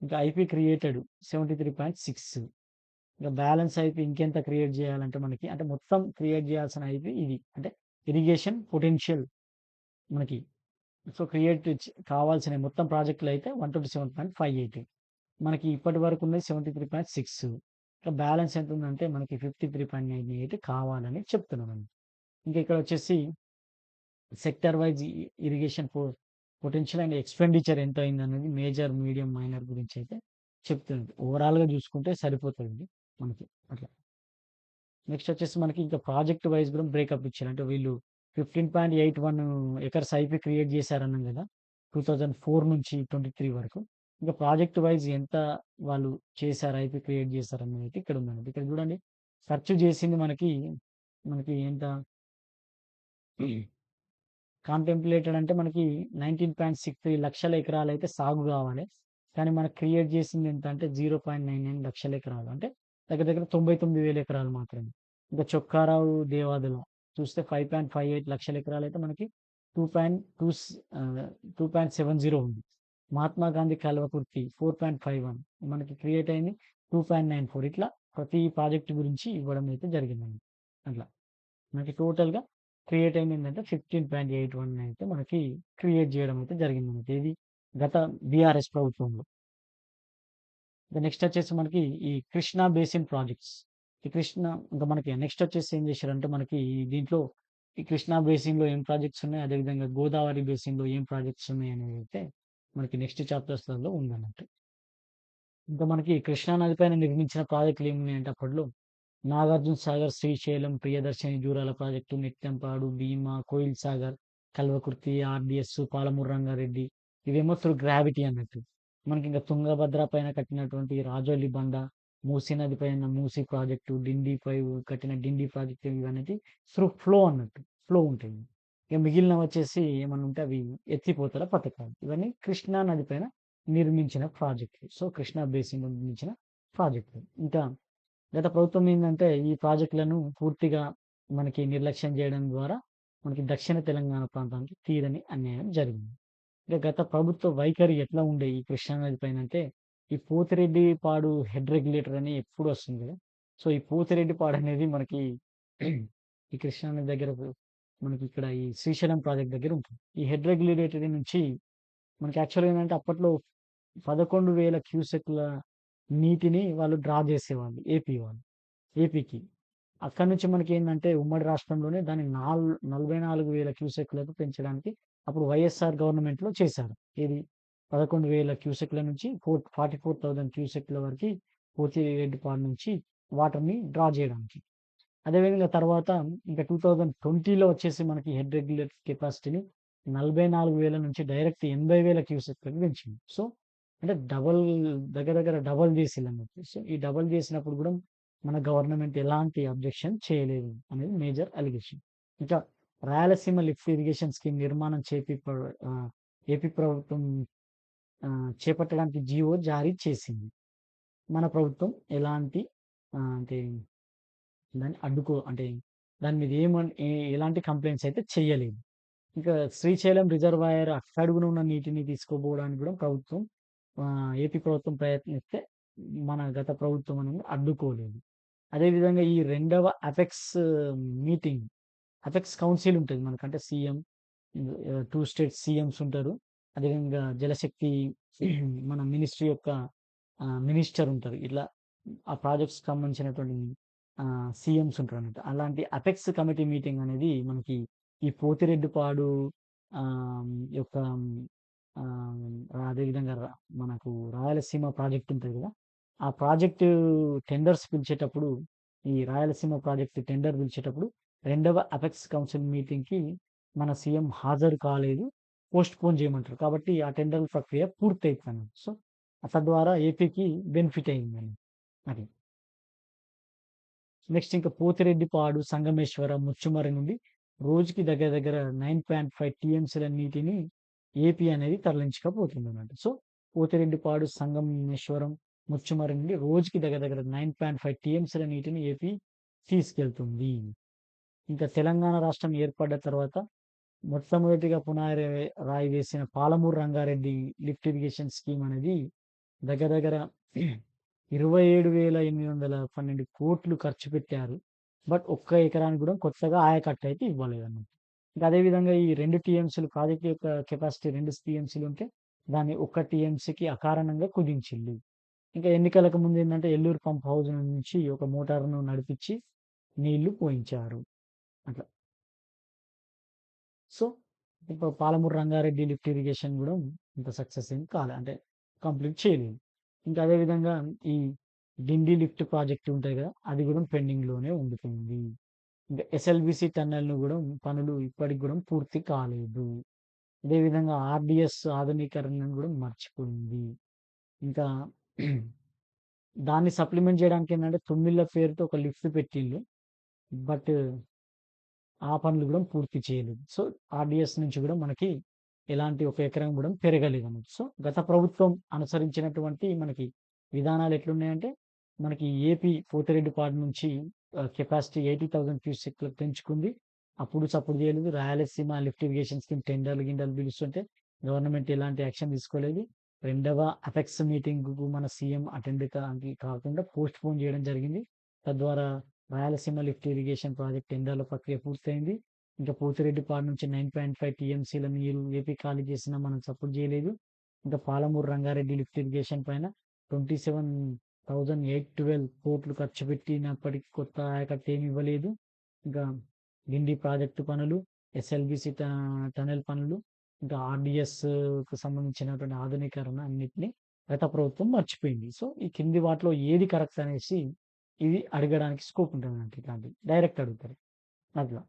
ఇంకా ఐపీ క్రియేటెడ్ 73.6 ఇంకా బ్యాలెన్స్ ఐపీ ఇంకెంత క్రియేట్ చేయాలంటే మనకి అంటే మొత్తం క్రియేట్ చేయాల్సిన ఐపీ ఇది. అంటే ఇరిగేషన్ పొటెన్షియల్ మనకి సో, క్రియేట్ కావాల్సిన మొత్తం ప్రాజెక్టులయితే 127.58 మనకి ఇప్పటి వరకు ఉన్నది 73.6 ఇంకా బ్యాలెన్స్ ఎంతుందంటే మనకి 53.98 కావాలని చెప్తున్నామండి. ఇంకా ఇక్కడ వచ్చేసి sector wise irrigation potential and expenditure ఎంత అయిందనేది మేజర్, మీడియం, మైనర్ గురించైతే చెప్తుంది. ఓవరాల్‌గా చూసుకుంటే సరిపోతదండి మనకి అట్లా. నెక్స్ట్ వచ్చేసి మనకి ఇంకా ప్రాజెక్ట్ వైస్ కూడా బ్రేకప్ ఇచ్చారు. అంటే వీళ్ళు 15.81 ఎకర్స్ ఐపీ క్రియేట్ చేశారన్నాం గదా! 2004 నుంచి 23 వరకు. ఇంకా ప్రాజెక్ట్ వైస్ ఎంత వాళ్ళు చేశారు, ఐపీ క్రియేట్ చేశారనేదైతే ఇక్కడ ఉందండి. ఇక్కడ చూడండి ఖర్చు చేసింది మనకి ఎంత కాంటెంప్లేటెడ్ అంటే మనకి 19.63 లక్షల ఎకరాలైతే సాగు గావాలి. కానీ మనకు క్రియేట్ చేసింది ఎంత అంటే 0.99 లక్షల ఎకరాలు. అంటే దగ్గర దగ్గర 99,000 ఎకరాలు మాత్రమే. ఇంకా చొక్కారావు, దేవాదుల చూస్తే 5.58 లక్షల ఎకరాలైతే మనకి 2.2 2.70 ఉంది. మహాత్మా గాంధీ కల్వకుర్తి 4.51 మనకి క్రియేట్ అయింది 2.94 ఇట్లా ప్రతి ప్రాజెక్ట్ గురించి ఇవ్వడం అయితే జరిగిందండి. అట్లా. మనకి టోటల్‌గా క్రియేట్ అయిందేంటంటే 15.81 అయితే మనకి క్రియేట్ జేయడం అయితే జరిగిందన్నమాట. ఏది గత బీఆర్ఎస్ ప్రభుత్వంలో. ఇక నెక్స్ట్ వచ్చేసి మనకి ఈ కృష్ణా బేసిన్ ప్రాజెక్ట్స్. ఈ ఇంకా మనకి నెక్స్ట్ వచ్చేసి ఏం చేశారంటే మనకి దీంట్లో ఈ కృష్ణా బేసిన్‌లో ఏం ప్రాజెక్ట్స్ ఉన్నాయి, అదేవిధంగా గోదావరి బేసిన్‌లో ఏం ప్రాజెక్ట్స్ ఉన్నాయి అనేదైతే మనకి నెక్స్ట్ చాప్టర్స్‌లలో ఉందన్నట్టు. ఇంకా మనకి కృష్ణా నది పైన నిర్మించిన ప్రాజెక్టులు ఏమున్నాయంటే అప్పట్లో నాగార్జున సాగర్, శ్రీశైలం, ప్రియదర్శిని జూరాల ప్రాజెక్టు, నెట్టెంపాడు, భీమా, కోయిల్ సాగర్, కల్వకుర్తి, ఆర్‌డీఎస్, పాలమూరు రంగారెడ్డి ఇవేమో త్రూ గ్రావిటీ అన్నట్టు. మనకింక తుంగభద్ర పైన కట్టినటువంటి రాజోలి బండ, మూసీ నది పైన మూసీ ప్రాజెక్టు, డిండిపై కట్టిన డిండి ప్రాజెక్టు ఇవనేది త్రూ ఫ్లో అన్నట్టు. ఫ్లో ఉంటాయి. ఇక మిగిలినవొచ్చేసి ఏమన్నా ఉంటే అవి ఎత్తిపోతల పథకాలు. ఇవన్నీ కృష్ణా నది పైన నిర్మించిన ప్రాజెక్టులు. సో, కృష్ణా బేసిన్‌లో నిర్మించిన ప్రాజెక్టులు. ఇంకా గత ప్రభుత్వం ఏందంటే, ఈ ప్రాజెక్టులను పూర్తిగా మనకి నిర్లక్ష్యం చేయడం ద్వారా, మనకి దక్షిణ తెలంగాణ ప్రాంతానికి తీరని అన్యాయం జరిగింది. అంటే గత ప్రభుత్వ వైఖరి ఎట్లా ఉండే ఈ కృష్ణా నది పైనంటే, ఈ పోతిరెడ్డిపాడు హెడ్ రెగ్యులేటర్ అని ఎప్పుడు వస్తుంది కదా! సో, ఈ పోతిరెడ్డిపాడు అనేది మనకి ఈ కృష్ణా నది దగ్గర మనకి ఇక్కడ ఈ శ్రీశైలం ప్రాజెక్ట్ దగ్గర ఉంటుంది. ఈ హెడ్ రెగ్యులేటరీ నుంచి మనకి యాక్చువల్‌గా ఏందంటే అప్పట్లో 11,000 క్యూసెక్‌ల నీటిని వాళ్ళు డ్రా చేసేవాళ్ళు ఏపీ వాళ్ళు. ఏపీకి. అక్కడి నుంచి మనకేందంటే ఉమ్మడి రాష్ట్రంలోనే దాన్ని 44,000 క్యూసెక్కులకు పెంచడానికి అప్పుడు వైఎస్ఆర్ గవర్నమెంట్‌లో చేశారు. ఏది 11,000 క్యూసెక్‌ల నుంచి 44,000 క్యూసెక్‌ల వరకి పోతిరెడ్డిపాడు నుంచి వాటర్‌ని డ్రా జేయడానికి. అదేవిధంగా తర్వాత ఇంకా 2020లో వచ్చేసి మనకి హెడ్ రెగ్యులేటర్ కెపాసిటీని 44,000 నుంచి డైరెక్ట్ 80,000 క్యూసెక్‌లకి పెంచింది. సో, అంటే దగ్గర దగ్గర డబుల్ జేసిల్లన్నట్టు. సో, ఈ డబుల్ జేసినప్పుడు గూడా మన గవర్నమెంట్ ఎలాంటి అబ్జెక్షన్ చేయలేదు అనేది మేజర్ అలిగేషన్. ఇంకా రాయలసీమ లిఫ్ట్ ఇరిగేషన్ స్కీమ్ నిర్మాణం ఏపీ ప్రభుత్వం చేపట్టడానికి జీవో జారీ చేసింది. మన ప్రభుత్వం ఎలాంటి అంటే అంటే దాని మీద ఎలాంటి కంప్లెయింట్స్ అయితే చెయ్యలేదు. ఇంకా శ్రీశైలం రిజర్వాయర్ అట్టడుగున ఉన్న నీటిని తీసుకుపోవడానికి కూడా ఏపీ ప్రభుత్వం ప్రయత్నిస్తే మన గత ప్రభుత్వం అనేది అడ్డుకోలేదు. అదేవిధంగా ఈ రెండవ మీటింగ్ అపెక్స్ కౌన్సిల్ ఉంటది మనకంటే సీఎం 2 స్టేట్ సీఎంస్ ఉంటారు. అదేవిధంగా జలశక్తి మన మినిస్ట్రీ యొక్క మినిస్టర్ ఉంటారు. ఇట్లా ఆ ప్రాజెక్ట్స్‌కి సంబంధించినటువంటి సీఎంస్ ఉంటారన్నమాట. అలాంటి అపెక్స్ కమిటీ మీటింగ్ అనేది మనకి ఈ పోతిరెడ్డిపాడు యొక్క అదేవిధంగా మనకు రాయలసీమ ప్రాజెక్ట్ ఉంటది కదా! ఆ ప్రాజెక్టు టెండర్స్ పిలిచేటప్పుడు ఈ రాయలసీమ ప్రాజెక్ట్ టెండర్ పిలిచేటప్పుడు రెండవ అపెక్స్ కౌన్సిల్ మీటింగ్‌కి మన సీఎం హాజరు కాలేదు. పోస్ట్‌పోన్ చేయమంటారు. కాబట్టి ఆ టెండర్‌ల ప్రక్రియ పూర్తయిపోయింది. సో, తద్వారా ఏపీకి బెనిఫిట్ అయిందండి. అది. నెక్స్ట్ ఇంకా పోతిరెడ్డిపాడు, సంగమేశ్వరం, ముచ్చుమర్రి నుండి రోజుకి దగ్గర దగ్గర 9.5 టీఎంసీల నీటిని ఏపీ అనేది తరలించకపోతుందన్నమాట. సో, పోతిరెడ్డిపాడు, సంగమేశ్వరం, ముచ్చుమర్రి నుండి రోజుకి దగ్గర దగ్గర 9.5 టీఎంసీల నీటిని ఏపీ తీసుకెళ్తుంది. ఇంకా తెలంగాణ రాష్ట్రం ఏర్పడ్డ తర్వాత మొట్టమొదటిగా పునాది రాయి వేసిన Palamuru Rangareddy lift irrigation scheme అనేది దగ్గర దగ్గర 27,812,000 ఖర్చు పెట్టారు. బట్ ఒక్క ఎకరానికి కూడా కొత్తగా ఆయకట్టు అయితే ఇవ్వలేదన్నమాట. ఇంకా అదే విధంగా ఈ 2 టీఎంసీలు ప్రాజెక్ట్ యొక్క కెపాసిటీ 2 టీఎంసీలు ఉంటే దాన్ని ఒక్క టీఎంసీకి అకారణంగా కుదించింది. ఇంకా ఎన్నికలకు ముందు ఏందంటే ఎల్లూరు పంప్ హౌస్ నుంచి ఒక మోటార్‌ను నడిపించి నీళ్లు పోయించారు. అట్లా. సో, ఇప్పుడు పాలమూరు రంగారెడ్డి లిఫ్ట్ ఇరిగేషన్ గూడా ఇంత సక్సెస్ ఏం కాలే. అంటే కంప్లీట్ చేయలేదు. ఇంకా అదే విధంగా ఈ డిండి లిఫ్ట్ ప్రాజెక్ట్ ఉంటాయి గదా! అది గూడా పెండింగ్‌లోనే ఉండిపోయింది. ఇంకా ఎస్ఎల్‌బీసీ టన్నెల్‌ను గూడా పనులు ఇప్పటికి గూడా పూర్తి కాలేదు. అదే విధంగా ఆర్‌డీఎస్ ఆధునీకరణను గూడా మర్చిపోయింది. ఇంకా దాన్ని సప్లిమెంట్ జేయడానికి ఏందంటే తుమ్మిళ్ళ పేరుతో ఒక లిఫ్ట్ పెట్టిల్లు. బట్ ఆ పనులు గూడా పూర్తి చేయలేదు. సో, ఆర్‌డీఎస్ నుంచి గూడా మనకి ఎలాంటి ఒక ఎకరం గూడా పెరగలేదన్నమాట. సో, గత ప్రభుత్వం అనుసరించినటువంటి మనకి విధానాలు ఎట్లున్నాయంటే, మనకి ఏపీ పోతిరెడ్డిపాడు నుంచి కెపాసిటీ 80,000 క్యూసెక్‌లకు పెంచుకుంది. అప్పుడు సప్పుడు చేయలేదు. రాయలసీమ లిఫ్ట్ ఇరిగేషన్ స్కీమ్ గిండర్లు పిలుస్తుంటే గవర్నమెంట్ ఎలాంటి యాక్షన్ తీసుకోలేదు. రెండవ అపెక్స్ మీటింగ్‌కు మన సీఎం అటెండ్ కాకుండా పోస్ట్‌పోన్ చేయడం జరిగింది. తద్వారా రాయలసీమ లిఫ్ట్ ఇరిగేషన్ ప్రాజెక్ట్ టెండర్ల ప్రక్రియ పూర్తయింది. ఇంకా పోతిరెడ్డిపాడు నుంచి 9.5 టీఎంసీల నీరు ఏపీ ఖాళీ చేసినా మనం సపోర్ట్ చేయలేదు. ఇంకా పాలమూరు రంగారెడ్డి లిఫ్ట్ ఇరిగేషన్ పైన 27,812 ఖర్చు పెట్టినప్పటికి కొత్త ఆయకట్టు ఏమి ఇవ్వలేదు. ఇంకా డిండి ప్రాజెక్టు పనులు, ఎస్ఎల్బీసీ టనెల్ పనులు, ఇంకా ఆర్‌డీఎస్‌కు సంబంధించినటువంటి ఆధునీకరణ అన్నిటిని గత ప్రభుత్వం మర్చిపోయింది. సో, ఈ కింది వాటిలో ఏది కరెక్ట్ అనేసి ఇది అడగడానికి స్కోప్ ఉంటదన్నట్టు ఇట్లాంటివి. డైరెక్ట్ అడుగుతారు. అట్లా.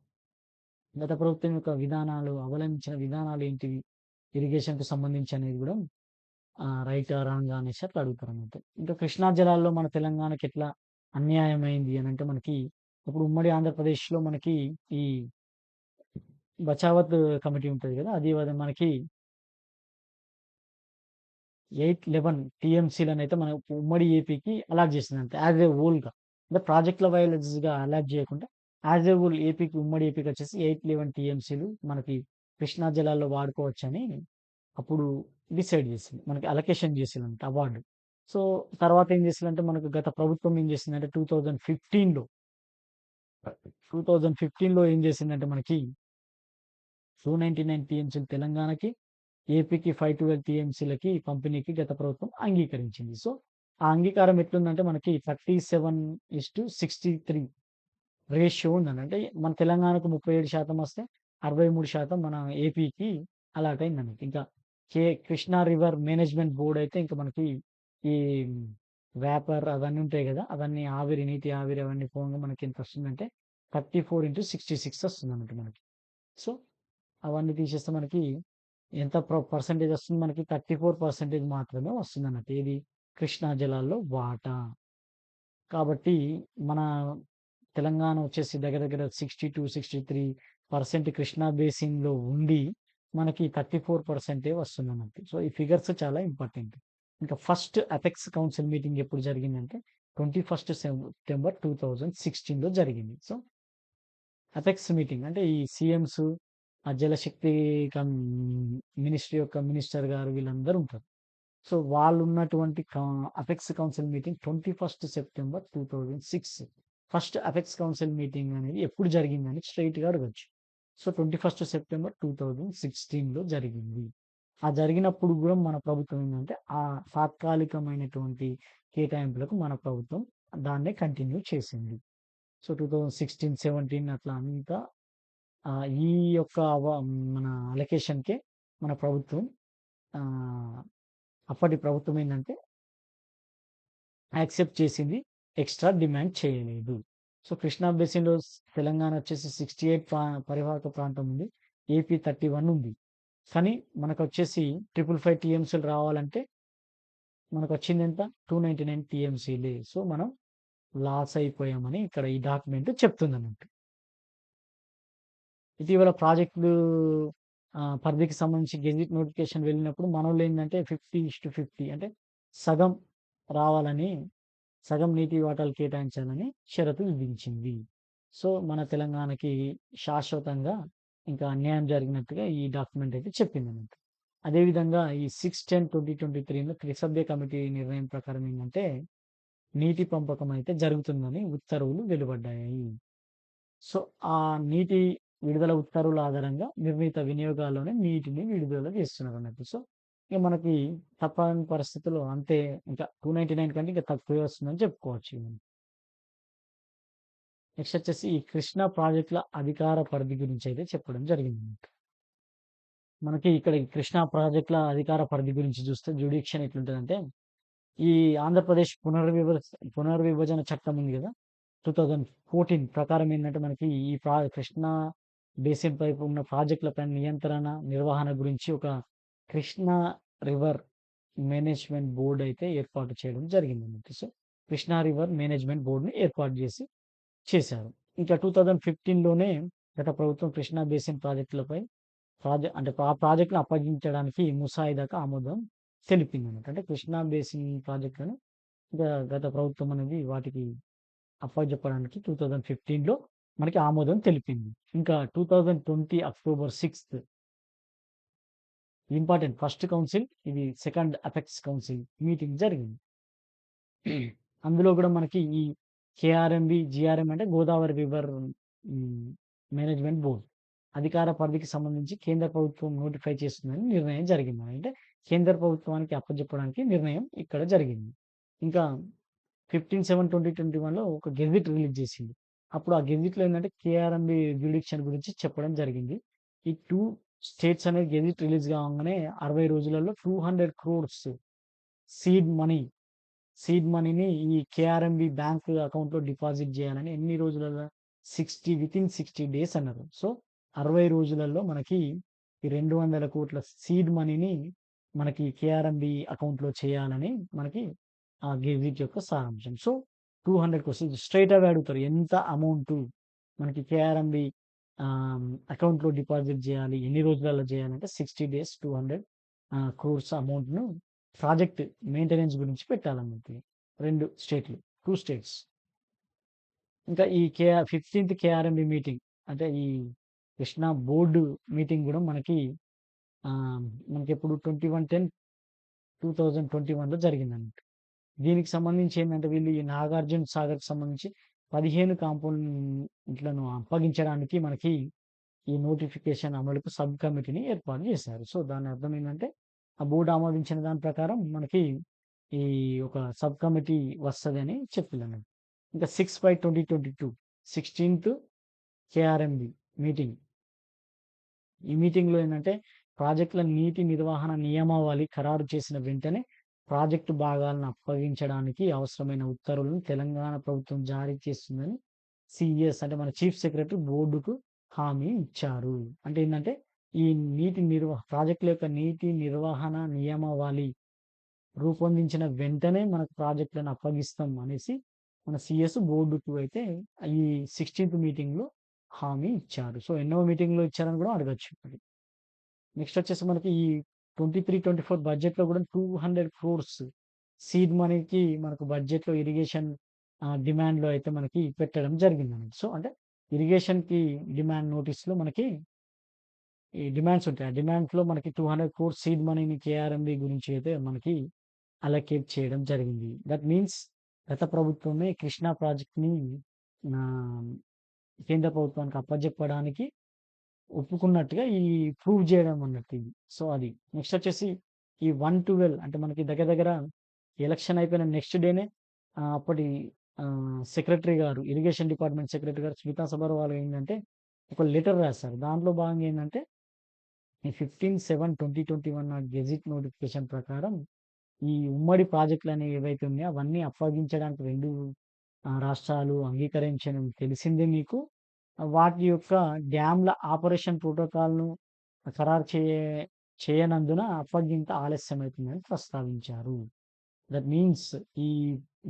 గత ప్రభుత్వం యొక్క అవలంబించిన విధానాలు ఏంటివి? ఇరిగేషన్‌కి సంబంధించి అనేది గూడా రైటా? రాంగా? అనేసి అట్లా అడుగుతారన్నమాట. ఇంకా కృష్ణా జలాల్లో మన తెలంగాణకి ఎట్లా అన్యాయమైంది అనంటే మనకి ఇప్పుడు ఉమ్మడి ఆంధ్రప్రదేశ్‌లో మనకి ఈ బచావత్ కమిటీ ఉంటది గదా! అది మనకి 11 టీఎంసీలనైతే మన ఉమ్మడి ఏపీకి అలాట్ చేసిందంట. యాస్ ఎ హోల్‌గా. అంటే ప్రాజెక్ట్‌ల వైస్‌గా అలాట్ చేయకుండా యాస్ ఎ హోల్ ఉమ్మడి ఏపీకొచ్చేసి 11 టీఎంసీలు మనకి కృష్ణా జలాల్లో వాడుకోవచ్చని అప్పుడు డిసైడ్ చేసింది. మనకి అలొకేషన్ చేసిందంట అవార్డ్. సో, తర్వాత ఏం చేసిందంటే మనకు గత ప్రభుత్వం ఏం చేసిందంటే 2015లో ఏం చేసిందంటే మనకి 299 టీఎంసీలు తెలంగాణకి, ఏపీకి 512 టీఎంసీలకి పంపిణీకి గత ప్రభుత్వం అంగీకరించింది. సో, ఆ అంగీకారం ఎట్లుందంటే మనకి 37:63 రేషియో ఉందండి. అంటే మన తెలంగాణకు 37% వస్తే 63% మన ఏపీకి అలాట్ అయిందన్నమాట. ఇంకా కృష్ణా రివర్ మేనేజ్మెంట్ బోర్డ్ అయితే ఇంకా మనకి ఈ వేపర్ అవన్నీ ఉంటాయి గదా! అవన్నీ ఆవిరి, నీటి ఆవిరి అవన్నీ పోంగా మనకి ఎంత వస్తుందంటే 34/66 వస్తుందన్నమాట మనకి. సో, అవన్నీ తీసేస్తే మనకి ఎంత పర్సెంటేజ్ వస్తుంది మనకి 34% మాత్రమే వస్తుందన్నట్టు. ఏది? కృష్ణా జలాల్లో వాటా. కాబట్టి మన తెలంగాణ వచ్చేసి దగ్గర దగ్గర 62-63% కృష్ణా బేసిన్‌లో ఉండి, మనకి 34% వస్తుందన్నట్టు. సో, ఈ ఫిగర్స్ చాలా ఇంపార్టెంట్. ఇంకా ఫస్ట్ అపెక్స్ కౌన్సిల్ మీటింగ్ ఎప్పుడు జరిగిందంటే 21 సెప్టెంబర్ 2016లో జరిగింది. సో, అపెక్స్ మీటింగ్ అంటే ఈ సీఎంస్, ఆ జలశక్తి కం మినిస్ట్రీ యొక్క మినిస్టర్ గారు వీళ్ళందరూ ఉంటారు. సో, వాళ్ళున్నటువంటి apex council meeting 21 September 2006. First apex council meeting అనేది ఎప్పుడు జరిగిందని స్ట్రెయిట్‌గా అడగొచ్చు. సో, 21 సెప్టెంబర్ 2016లో జరిగింది. ఆ జరిగినప్పుడు గూడా మన ప్రభుత్వం ఏందంటే, ఆ తాత్కాలికమైనటువంటి కేటాయింపులకు మన ప్రభుత్వం దాన్నే కంటిన్యూ చేసింది. సో, 2016, 17 అట్లా అంతా ఈ యొక్క మన అలొకేషన్‌కే మన ప్రభుత్వం ఆహ్, అప్పటి ప్రభుత్వం ఏందంటే యాక్సెప్ట్ చేసింది. ఎక్స్‌ట్రా డిమాండ్ చేయలేదు. సో, కృష్ణా బేసిన్‌లో తెలంగాణ వచ్చేసి 68 పరివాహక ప్రాంతం ఉంది. ఏపీ 31 ఉంది. కానీ మనకొచ్చేసి 555 టీఎంసీలు రావాలంటే మనకొచ్చిందెంత? 299 టీఎంసీలే. సో, మనం లాస్ అయిపోయామని ఇక్కడ ఈ డాక్యుమెంట్ చెప్తుందన్నట్టు. ఇటీవల ప్రాజెక్టులు పరిధికి సంబంధించి గెజిట్ నోటిఫికేషన్ వెళ్ళినప్పుడు మనోళ్ళేందంటే 50:50 అంటే సగం రావాలని, సగం నీటి వాటాలు కేటాయించాలని షరతు విధించింది. సో, మన తెలంగాణకి శాశ్వతంగా ఇంకా అన్యాయం జరిగినట్టుగా ఈ డాక్యుమెంట్ అయితే చెప్పిందన్నమాట. అదేవిధంగా ఈ 6/10/2023లో త్రిసభ్య కమిటీ నిర్ణయం ప్రకారం ఏందంటే, నీటి పంపకం అయితే జరుగుతుందని ఉత్తర్వులు వెలువడ్డాయి. సో, ఆ నీటి విడుదల ఉత్తర్వుల ఆధారంగా నిర్ణీత వినియోగాల్లోనే నీటిని విడుదల చేస్తున్నారన్నట్టు. సో, ఇక మనకి తప్పని పరిస్థితుల్లో అంతే ఇంకా 299 కంటే ఇంకా తక్కువే వస్తుందని చెప్పుకోవచ్చు. నెక్స్ట్ వచ్చేసి ఈ కృష్ణా ప్రాజెక్ట్‌ల అధికార పరిధి గురించయితే చెప్పడం జరిగింది. మనకి ఇక్కడ ఈ కృష్ణా ప్రాజెక్ట్‌ల అధికార పరిధి గురించి చూస్తే జ్యూరిడిక్షన్ ఎట్లుంటదంటే, ఈ ఆంధ్రప్రదేశ్ పునర్విభజన చట్టం ఉంది గదా! 2014 ప్రకారం ఏందంటే మనకి ఈ కృష్ణా బేసిన్ పై ఉన్న ప్రాజెక్టులపై నియంత్రణ, నిర్వహణ గురించి ఒక కృష్ణా రివర్ మేనేజ్మెంట్ బోర్డ్ అయితే ఏర్పాటు చేయడం జరిగిందన్నమాట. సో, కృష్ణా రివర్ మేనేజ్మెంట్ బోర్డ్‌ని ఏర్పాటు చేశారు. ఇంకా 2015లోనే గత ప్రభుత్వం కృష్ణా బేసిన్ ప్రాజెక్టులపై అంటే ఆ ప్రాజెక్ట్‌ని అప్పగించడానికి ముసాయిదాకు ఆమోదం తెలిపిందన్నమాట. అంటే కృష్ణా బేసిన్ ప్రాజెక్ట్‌లను గత ప్రభుత్వం అనేది వాటికి అప్పజెప్పడానికి 2015లో మనకి ఆమోదం తెలిపింది. ఇంకా 2020 అక్టోబర్ 6 ఇంపార్టెంట్ ఫస్ట్ కౌన్సిల్ ఇది సెకండ్ అపెక్స్ కౌన్సిల్ మీటింగ్ జరిగింది. అందులో గూడా మనకి ఈ కేఆర్ఎంబీ, జీఆర్ఎం అంటే గోదావరి రివర్ హ్మ్, మేనేజ్మెంట్ బోర్డ్. అధికార పరిధికి సంబంధించి కేంద్ర ప్రభుత్వం నోటిఫై చేస్తుందని నిర్ణయం జరిగింది. అంటే కేంద్ర ప్రభుత్వానికి అప్పజెప్పడానికి నిర్ణయం ఇక్కడ జరిగింది. ఇంకా 15/7/2021లో ఒక గెజిట్ రిలీజ్ చేసింది. అప్పుడు ఆ గెజిట్‌లో ఏందంటే కేఆర్ఎంబీ జ్యూరిడిక్షన్ గురించి చెప్పడం జరిగింది. ఈ 2 స్టేట్స్ అనేది గెజిట్ రిలీజ్ కావంగానే 60 రోజులలో 200 క్రోర్స్ సీడ్ మనీ మనీని ఈ కేఆర్ఎంబీ బ్యాంక్ అకౌంట్‌లో డిపాజిట్ చేయాలని ఎన్ని రోజులలో 60 డేస్ అన్నారు. సో, 60 రోజులలో మనకి ఈ 200,00,00,000 సీడ్ మనీని మనకి కేఆర్ఎంబీ అకౌంట్‌లో చేయాలని మనకి ఆ గెజిట్ యొక్క సారాంశం. సో, 200 క్రోర్స్ ఇది స్ట్రెయిట్ అవే అడుగుతారు. ఎంత అమౌంటు మనకి కేఆర్ఎంబీ అకౌంట్‌లో డిపాజిట్ చేయాలి? ఎన్ని రోజులలో చేయాలంటే 60 డేస్ 200 క్రోర్స్ అమౌంట్‌ను ప్రాజెక్ట్ మెయింటెనెన్స్ గురించి పెట్టాలన్నట్టు. 2 స్టేట్‌లు. 2 స్టేట్స్. ఇంకా ఈ 15థ్ కేఆర్ఎంబీ మీటింగ్ అంటే ఈ కృష్ణా బోర్డ్ మీటింగ్ గూడా ఆహ్, మనకెప్పుడు 21/10/2021లో జరిగిందన్నట్టు. దీనికి సంబంధించి ఏందంటే వీళ్ళు ఈ నాగార్జున సాగర్‌కి సంబంధించి 15 కాంపౌండ్‌లను అప్పగించడానికి మనకి ఈ నోటిఫికేషన్ అమలుకు సబ్ కమిటీని ఏర్పాటు చేశారు. సో, దాని అర్థం ఏందంటే, ఆ బోర్డ్ ఆమోదించిన దాని ప్రకారం మనకి ఈ ఒక సబ్ కమిటీ వస్తదని చెప్పిందన్నట్టు. ఇంకా 6/2022 16థ్ కేఆర్ఎంబీ మీటింగ్. ఈ మీటింగ్‌లో ఏందంటే, ప్రాజెక్టుల నీటి నిర్వహణ నియమావళి ఖరారు చేసిన వెంటనే ప్రాజెక్టు భాగాలను అప్పగించడానికి అవసరమైన ఉత్తర్వులను తెలంగాణ ప్రభుత్వం జారీ చేస్తుందని సీఎస్ అంటే మన చీఫ్ సెక్రటరీ బోర్డుకు హామీ ఇచ్చారు. అంటే ఏందంటే ఈ ప్రాజెక్టుల యొక్క నీటి నిర్వహణ నియమావళి రూపొందించిన వెంటనే మనకు ప్రాజెక్టులను అప్పగిస్తాం అనేసి మన సీఎస్ బోర్డుకు అయితే ఈ 16th మీటింగ్‌లో హామీ ఇచ్చారు. సో, ఎన్నో మీటింగ్‌లో ఇచ్చారని కూడా అడగొచ్చు మరి. నెక్స్ట్ వచ్చేసి మనకి ఈ 23, 24 బడ్జెట్‌లో కూడా 200 క్రోర్స్ సీడ్ మనీకి మనకు బడ్జెట్‌లో ఇరిగేషన్ డిమాండ్‌లో అయితే మనకి పెట్టడం జరిగిందండి. సో, అంటే ఇరిగేషన్‌కి డిమాండ్ నోటీస్‌లో మనకి ఈ డిమాండ్స్ ఉంటాయి. ఆ డిమాండ్స్‌లో మనకి 200 క్రోర్స్ సీడ్ మనీని కేఆర్ఎంబీ గురించి అయితే మనకి అలొకేట్ చేయడం జరిగింది. దట్ మీన్స్ గత ప్రభుత్వమే కృష్ణా ప్రాజెక్ట్‌ని ఆహ్, కేంద్ర ప్రభుత్వానికి అప్పజెప్పడానికి ఒప్పుకున్నట్టుగా ఈ ప్రూవ్ చేయడం అన్నట్టు ఇది. సో, అది. నెక్స్ట్ వచ్చేసి ఈ 112 అంటే మనకి దగ్గర దగ్గర ఎలక్షన్ అయిపోయిన నెక్స్ట్ డేనే అప్పటి సెక్రటరీ గారు ఇరిగేషన్ డిపార్ట్మెంట్ సెక్రటరీ గారు స్మితా సబర్వాల్ ఏందంటే ఒక లెటర్ రాసారు. దాంట్లో భాగంగా ఏందంటే ఈ 15/7/2021 గెజిట్ నోటిఫికేషన్ ప్రకారం ఈ ఉమ్మడి ప్రాజెక్టులనేవి ఏవైతే ఉన్నాయో అవన్నీ అప్పగించడానికి 2 రాష్ట్రాలు అంగీకరించడం తెలిసిందే మీకు. వాటి యొక్క డ్యామ్‌ల ఆపరేషన్ ప్రోటోకాల్‌ను ఖరారు చేయనందున అప్పగింత ఆలస్యమవుతుందని ప్రస్తావించారు. దట్ మీన్స్ ఈ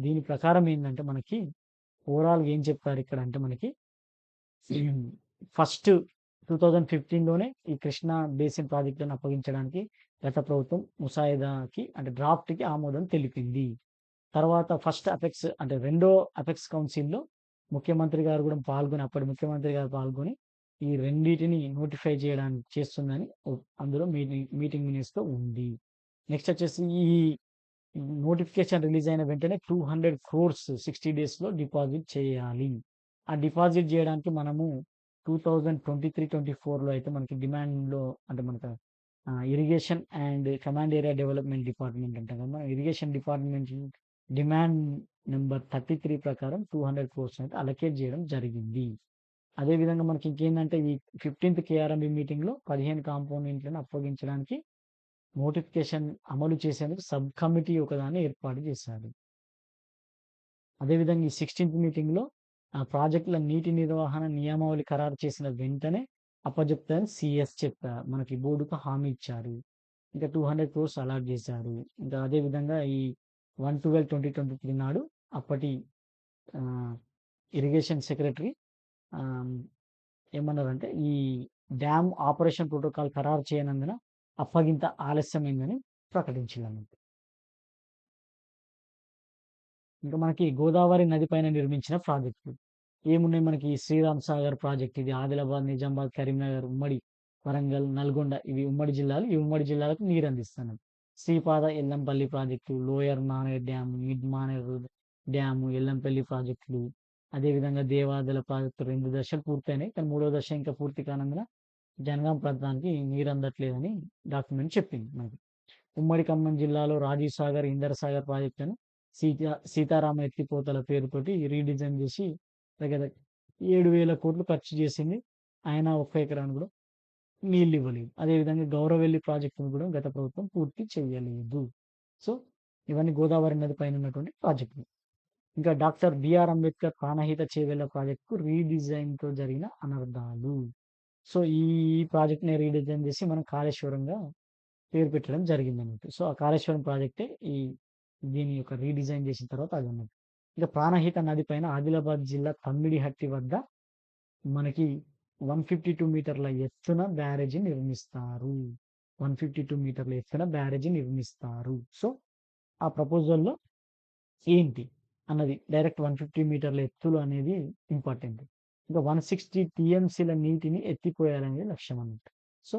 దీని ప్రకారం ఏందంటే మనకి ఓవరాల్‌గా ఏం చెప్పారిక్కడ అంటే మనకి ఫస్ట్ 2015లోనే ఈ కృష్ణా బేసిన్ ప్రాజెక్టులను అప్పగించడానికి గత ప్రభుత్వం ముసాయిదాకి అంటే డ్రాఫ్ట్‌కి ఆమోదం తెలిపింది. తర్వాత ఫస్ట్ అపెక్స్ అంటే రెండో అపెక్స్ కౌన్సిల్‌లో ముఖ్యమంత్రి గారు కూడా పాల్గొని అప్పటి ముఖ్యమంత్రి గారు పాల్గొని ఈ రెండిటిని నోటిఫై చేయడానికి చేస్తుందని అందులో మీటింగ్ మినిట్స్‌లో ఉంది. నెక్స్ట్ వచ్చేసి ఈ నోటిఫికేషన్ రిలీజ్ అయిన వెంటనే 200 క్రోర్స్ 60 డేస్‌లో డిపాజిట్ చేయాలి. ఆ డిపాజిట్ చేయడానికి మనము 2023-24లో అయితే మనకి డిమాండ్‌లో అంటే మనకు irrigation and command area development department అంటాం కదా! ఇరిగేషన్ డిపార్ట్‌మెంట్ డిమాండ్ నంబర్ 33 ప్రకారం 200 క్రోర్స్ అయితే అలొకేట్ చేయడం జరిగింది. అదే విధంగా మనకి ఇంకేందంటే ఈ 15th కేఆర్ఎంబీ మీటింగ్‌లో 15 కాంపోనెంట్‌లను అప్పగించడానికి నోటిఫికేషన్ అమలు చేసేందుకు సబ్ కమిటీ ఒకదాన్ని ఏర్పాటు చేశారు. అదేవిధంగా ఈ 16th మీటింగ్‌లో ప్రాజెక్టుల నీటి నిర్వహణ నియమావళి ఖరారు చేసిన వెంటనే అప్పజెప్తారని సీఎస్ చెప్పారు. మనకి బోర్డుకు హామీ ఇచ్చారు. ఇంకా 200 క్రోర్స్ అలాట్ చేశారు. ఇంకా అదే విధంగా ఈ 1/12/2023 నాడు అప్పటి ఆహ్, ఇరిగేషన్ సెక్రటరీ ఆహ్, ఏమన్నారంటే ఈ డ్యామ్ ఆపరేషన్ ప్రోటోకాల్ ఖరారు చేయనందున అప్పగింత ఆలస్యమైందని ప్రకటించిందన్నమాట. ఇంకా మనకి గోదావరి నది పైన నిర్మించిన ప్రాజెక్టులు. ఏమున్నాయి మనకి శ్రీరామ్ సాగర్ ప్రాజెక్ట్ ఇది ఆదిలాబాద్, నిజామాబాద్, కరీంనగర్, ఉమ్మడి వరంగల్, నల్గొండ ఇవి ఉమ్మడి జిల్లాలు. ఈ ఉమ్మడి జిల్లాలకు నీరందిస్తున్నాయి. Sripada Yellampalli project, lower Maner dam, mid Maner dam, Yellampalli ప్రాజెక్టులు. అదేవిధంగా దేవాదుల ప్రాజెక్టు 2 దశలు పూర్తయినాయి. కానీ మూడో దశ ఇంకా పూర్తి కానందున జనగాం ప్రాంతానికి నీరు అందట్లేదని డాక్యుమెంట్ చెప్పింది మనకి. ఉమ్మడి ఖమ్మం జిల్లాలో రాజీవ్ సాగర్, ఇందర్ సాగర్ ప్రాజెక్టులను సీతారామ ఎత్తిపోతల పేరుతోటి రీడిజైన్ చేసి దగ్గర 7,000 కోట్లు ఖర్చు చేసింది. అయినా ఒక్క ఎకరానికి కూడా నీళ్ళు ఇవ్వలేదు. అదేవిధంగా గౌరవెల్లి ప్రాజెక్టును కూడా గత ప్రభుత్వం పూర్తి చేయలేదు. సో, ఇవన్నీ గోదావరి నది పైన ఉన్నటువంటి ప్రాజెక్టులు. ఇంకా డాక్టర్ బిఆర్ అంబేద్కర్ ప్రాణహిత చేవెళ్ల ప్రాజెక్టుకు రీడిజైన్‌తో జరిగిన అనర్థాలు. సో, ఈ ప్రాజెక్ట్‌ని రీడిజైన్ చేసి మనం కాళేశ్వరంగా పేరు పెట్టడం జరిగిందన్నట్టు. సో, ఆ కాళేశ్వరం ప్రాజెక్టే దీని యొక్క రీడిజైన్ చేసిన తర్వాత అదన్నట్టు. ఇంకా ప్రాణహిత నది పైన ఆదిలాబాద్ జిల్లా తమ్మిడిహట్టి వద్ద మనకి 152 మీటర్ల ఎత్తున బ్యారేజీ నిర్మిస్తారు. 152 మీటర్ల ఎత్తున బ్యారేజీ నిర్మిస్తారు. సో, ఆ ప్రపోజల్‌లో ఏంటి అన్నది డైరెక్ట్ 150 మీటర్ల ఎత్తులు అనేది ఇంపార్టెంట్. ఇంకా 160 టీఎంసీల నీటిని ఎత్తిపోయాలనేది లక్ష్యం అన్నట్టు. సో,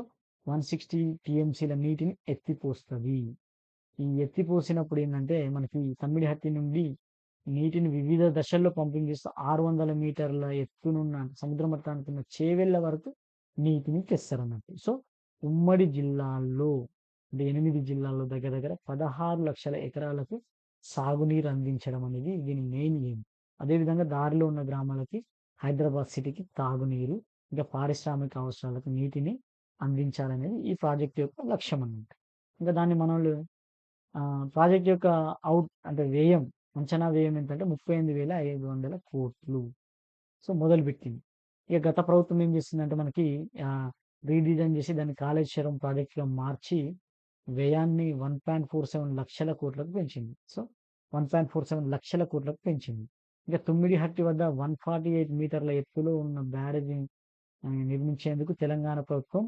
160 టీఎంసీల నీటిని ఎత్తిపోస్తది. ఈ ఎత్తిపోసినప్పుడు ఏందంటే మనకి తమ్మిడిహట్టి నుండి నీటిని వివిధ దశల్లో పంపింగ్ చేస్తూ 600 మీటర్ల ఎత్తునున్న సముద్ర మట్టానికున్న చేవెళ్ళ వరకు నీటిని తెస్తారన్నట్టు. సో, ఉమ్మడి జిల్లాల్లో అంటే 8 జిల్లాల్లో దగ్గర దగ్గర 16,00,000 ఎకరాలకు సాగునీరు అందించడం అనేది దీని మెయిన్ ఎయిమ్. అదేవిధంగా దారిలో ఉన్న గ్రామాలకి హైదరాబాద్ సిటీకి తాగునీరు, ఇంకా పారిశ్రామిక అవసరాలకు నీటిని అందించాలనేది ఈ ప్రాజెక్ట్ యొక్క లక్ష్యం అన్నమాట. ఇంకా దాన్ని మనోళ్ళు ప్రాజెక్ట్ యొక్క అంటే వ్యయం, అంచనా వ్యయం ఏంటంటే 38,500,00,00,000. సో, మొదలుపెట్టింది. ఇక గత ప్రభుత్వం ఏం చేసిందంటే మనకి రీడిజైన్ చేసి దాన్ని కాళేశ్వరం ప్రాజెక్ట్‌గా మార్చి వ్యయాన్ని 1,47,00,000,00,000కు పెంచింది. సో, 1,47,00,000,00,000కు పెంచింది. ఇక తుమ్మిడిహట్టి వద్ద 148 మీటర్ల ఎత్తులో ఉన్న బ్యారేజ్‌ని నిర్మించేందుకు తెలంగాణ ప్రభుత్వం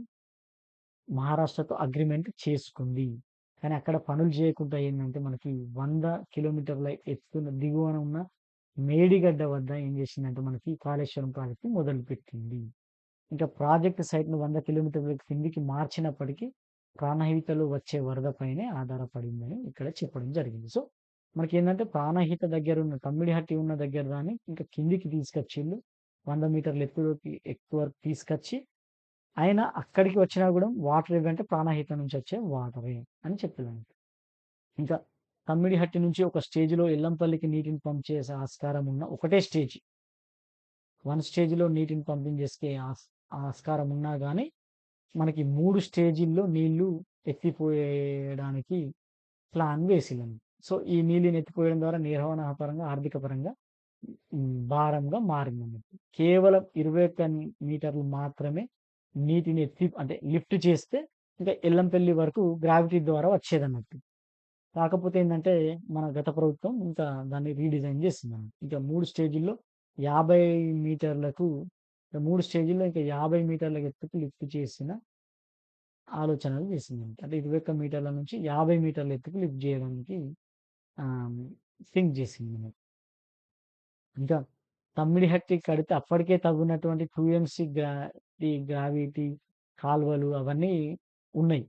మహారాష్ట్రతో అగ్రీమెంట్ చేసుకుంది. కానీ అక్కడ పనులు చేయకుండా ఏందంటే మనకి 100 కిలోమీటర్ల ఎత్తున దిగువన ఉన్న మేడిగడ్డ వద్ద ఏం చేసిందంటే మనకి కాళేశ్వరం ప్రాజెక్ట్‌ని మొదలుపెట్టింది. ఇంకా ప్రాజెక్ట్ సైట్‌ను 100 కిలోమీటర్ల కిందికి మార్చినప్పటికీ ప్రాణహితలో వచ్చే వరద పైనే ఆధారపడిందని ఇక్కడ చెప్పడం జరిగింది. సో, మనకేందంటే ప్రాణహిత దగ్గరున్న తమ్మిడిహట్టి ఉన్న దగ్గర దాన్ని ఇంకా కిందికి తీసుకొచ్చిండు. 100 మీటర్ల ఎత్తు వరకు తీసుకొచ్చి అయినా అక్కడికి వచ్చినా గూడా వాటర్ ఏవంటే ప్రాణహిత నుంచి వచ్చే వాటరే అని చెప్పాడంట. ఇంకా తమ్మిడిహట్టి నుంచి ఒక స్టేజ్‌లో ఎల్లంపల్లికి నీటిని పంప్ చేసే ఆస్కారం ఉన్న ఒకటే స్టేజ్. 1 స్టేజ్‌లో నీటిని పంపించేసుకే ఆస్కారం ఉన్నా గాని, మనకి 3 స్టేజీల్లో నీళ్లు ఎత్తిపోయడానికి ప్లాన్ వేసిల్లండి. సో, ఈ నీళ్ళని ఎత్తిపోయడం ద్వారా నిర్వహణ పరంగా, ఆర్థిక పరంగా భారంగా మారిందన్నట్టు. కేవలం 21 మీటర్లు మాత్రమే నీటిని అంటే లిఫ్ట్ చేస్తే ఇంకా ఎల్లంపల్లి వరకు గ్రావిటీ ద్వారా వచ్చేదన్నట్టు. కాకపోతే ఏందంటే, మన గత ప్రభుత్వం ఇంకా దాన్ని రీడిజైన్ చేసిందన్నమాట. ఇంకా 3 స్టేజుల్లో 50 మీటర్లకు 3 స్టేజుల్లో ఇంకా 50 మీటర్ల ఎత్తుకు లిఫ్ట్ చేసిన ఆలోచనలు చేసిందంట. అంటే 21 మీటర్ల నుంచి 50 మీటర్ల ఎత్తుకు లిఫ్ట్ చేయడానికి ఆహ్, థింక్ చేసిందన్నమాట. ఇంకా తమ్మిడిహట్టి కడితే అప్పటికే తవ్వినటువంటి 2 ఈ గ్రావిటీ కాలువలు అవన్నీ ఉన్నాయి.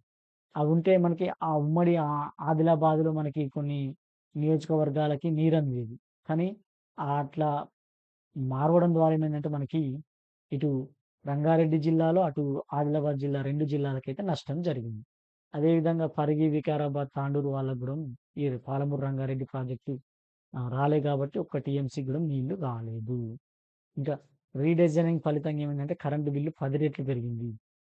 అవుంటే మనకి ఆ ఉమ్మడి ఆదిలాబాద్‌లో మనకి కొన్ని నియోజకవర్గాలకి నీరందేది. కానీ అట్లా మార్వడం ద్వారా ఏమైందంటే మనకి ఇటు రంగారెడ్డి జిల్లాలో, అటు ఆదిలాబాద్ జిల్లా 2 జిల్లాలకైతే నష్టం జరిగింది. అదే విధంగా పరిగి, వికారాబాద్, తాండూరు వాళ్ళకి గూడా ఈ పాలమూరు రంగారెడ్డి ప్రాజెక్టు రాలే కాబట్టి ఒక్క టీఎంసీకి గూడా నీళ్లు రాలేదు. ఇంకా రీడిజైనింగ్ ఫలితంగా ఏమైందంటే కరెంట్ బిల్లు 10 రెట్లు పెరిగింది.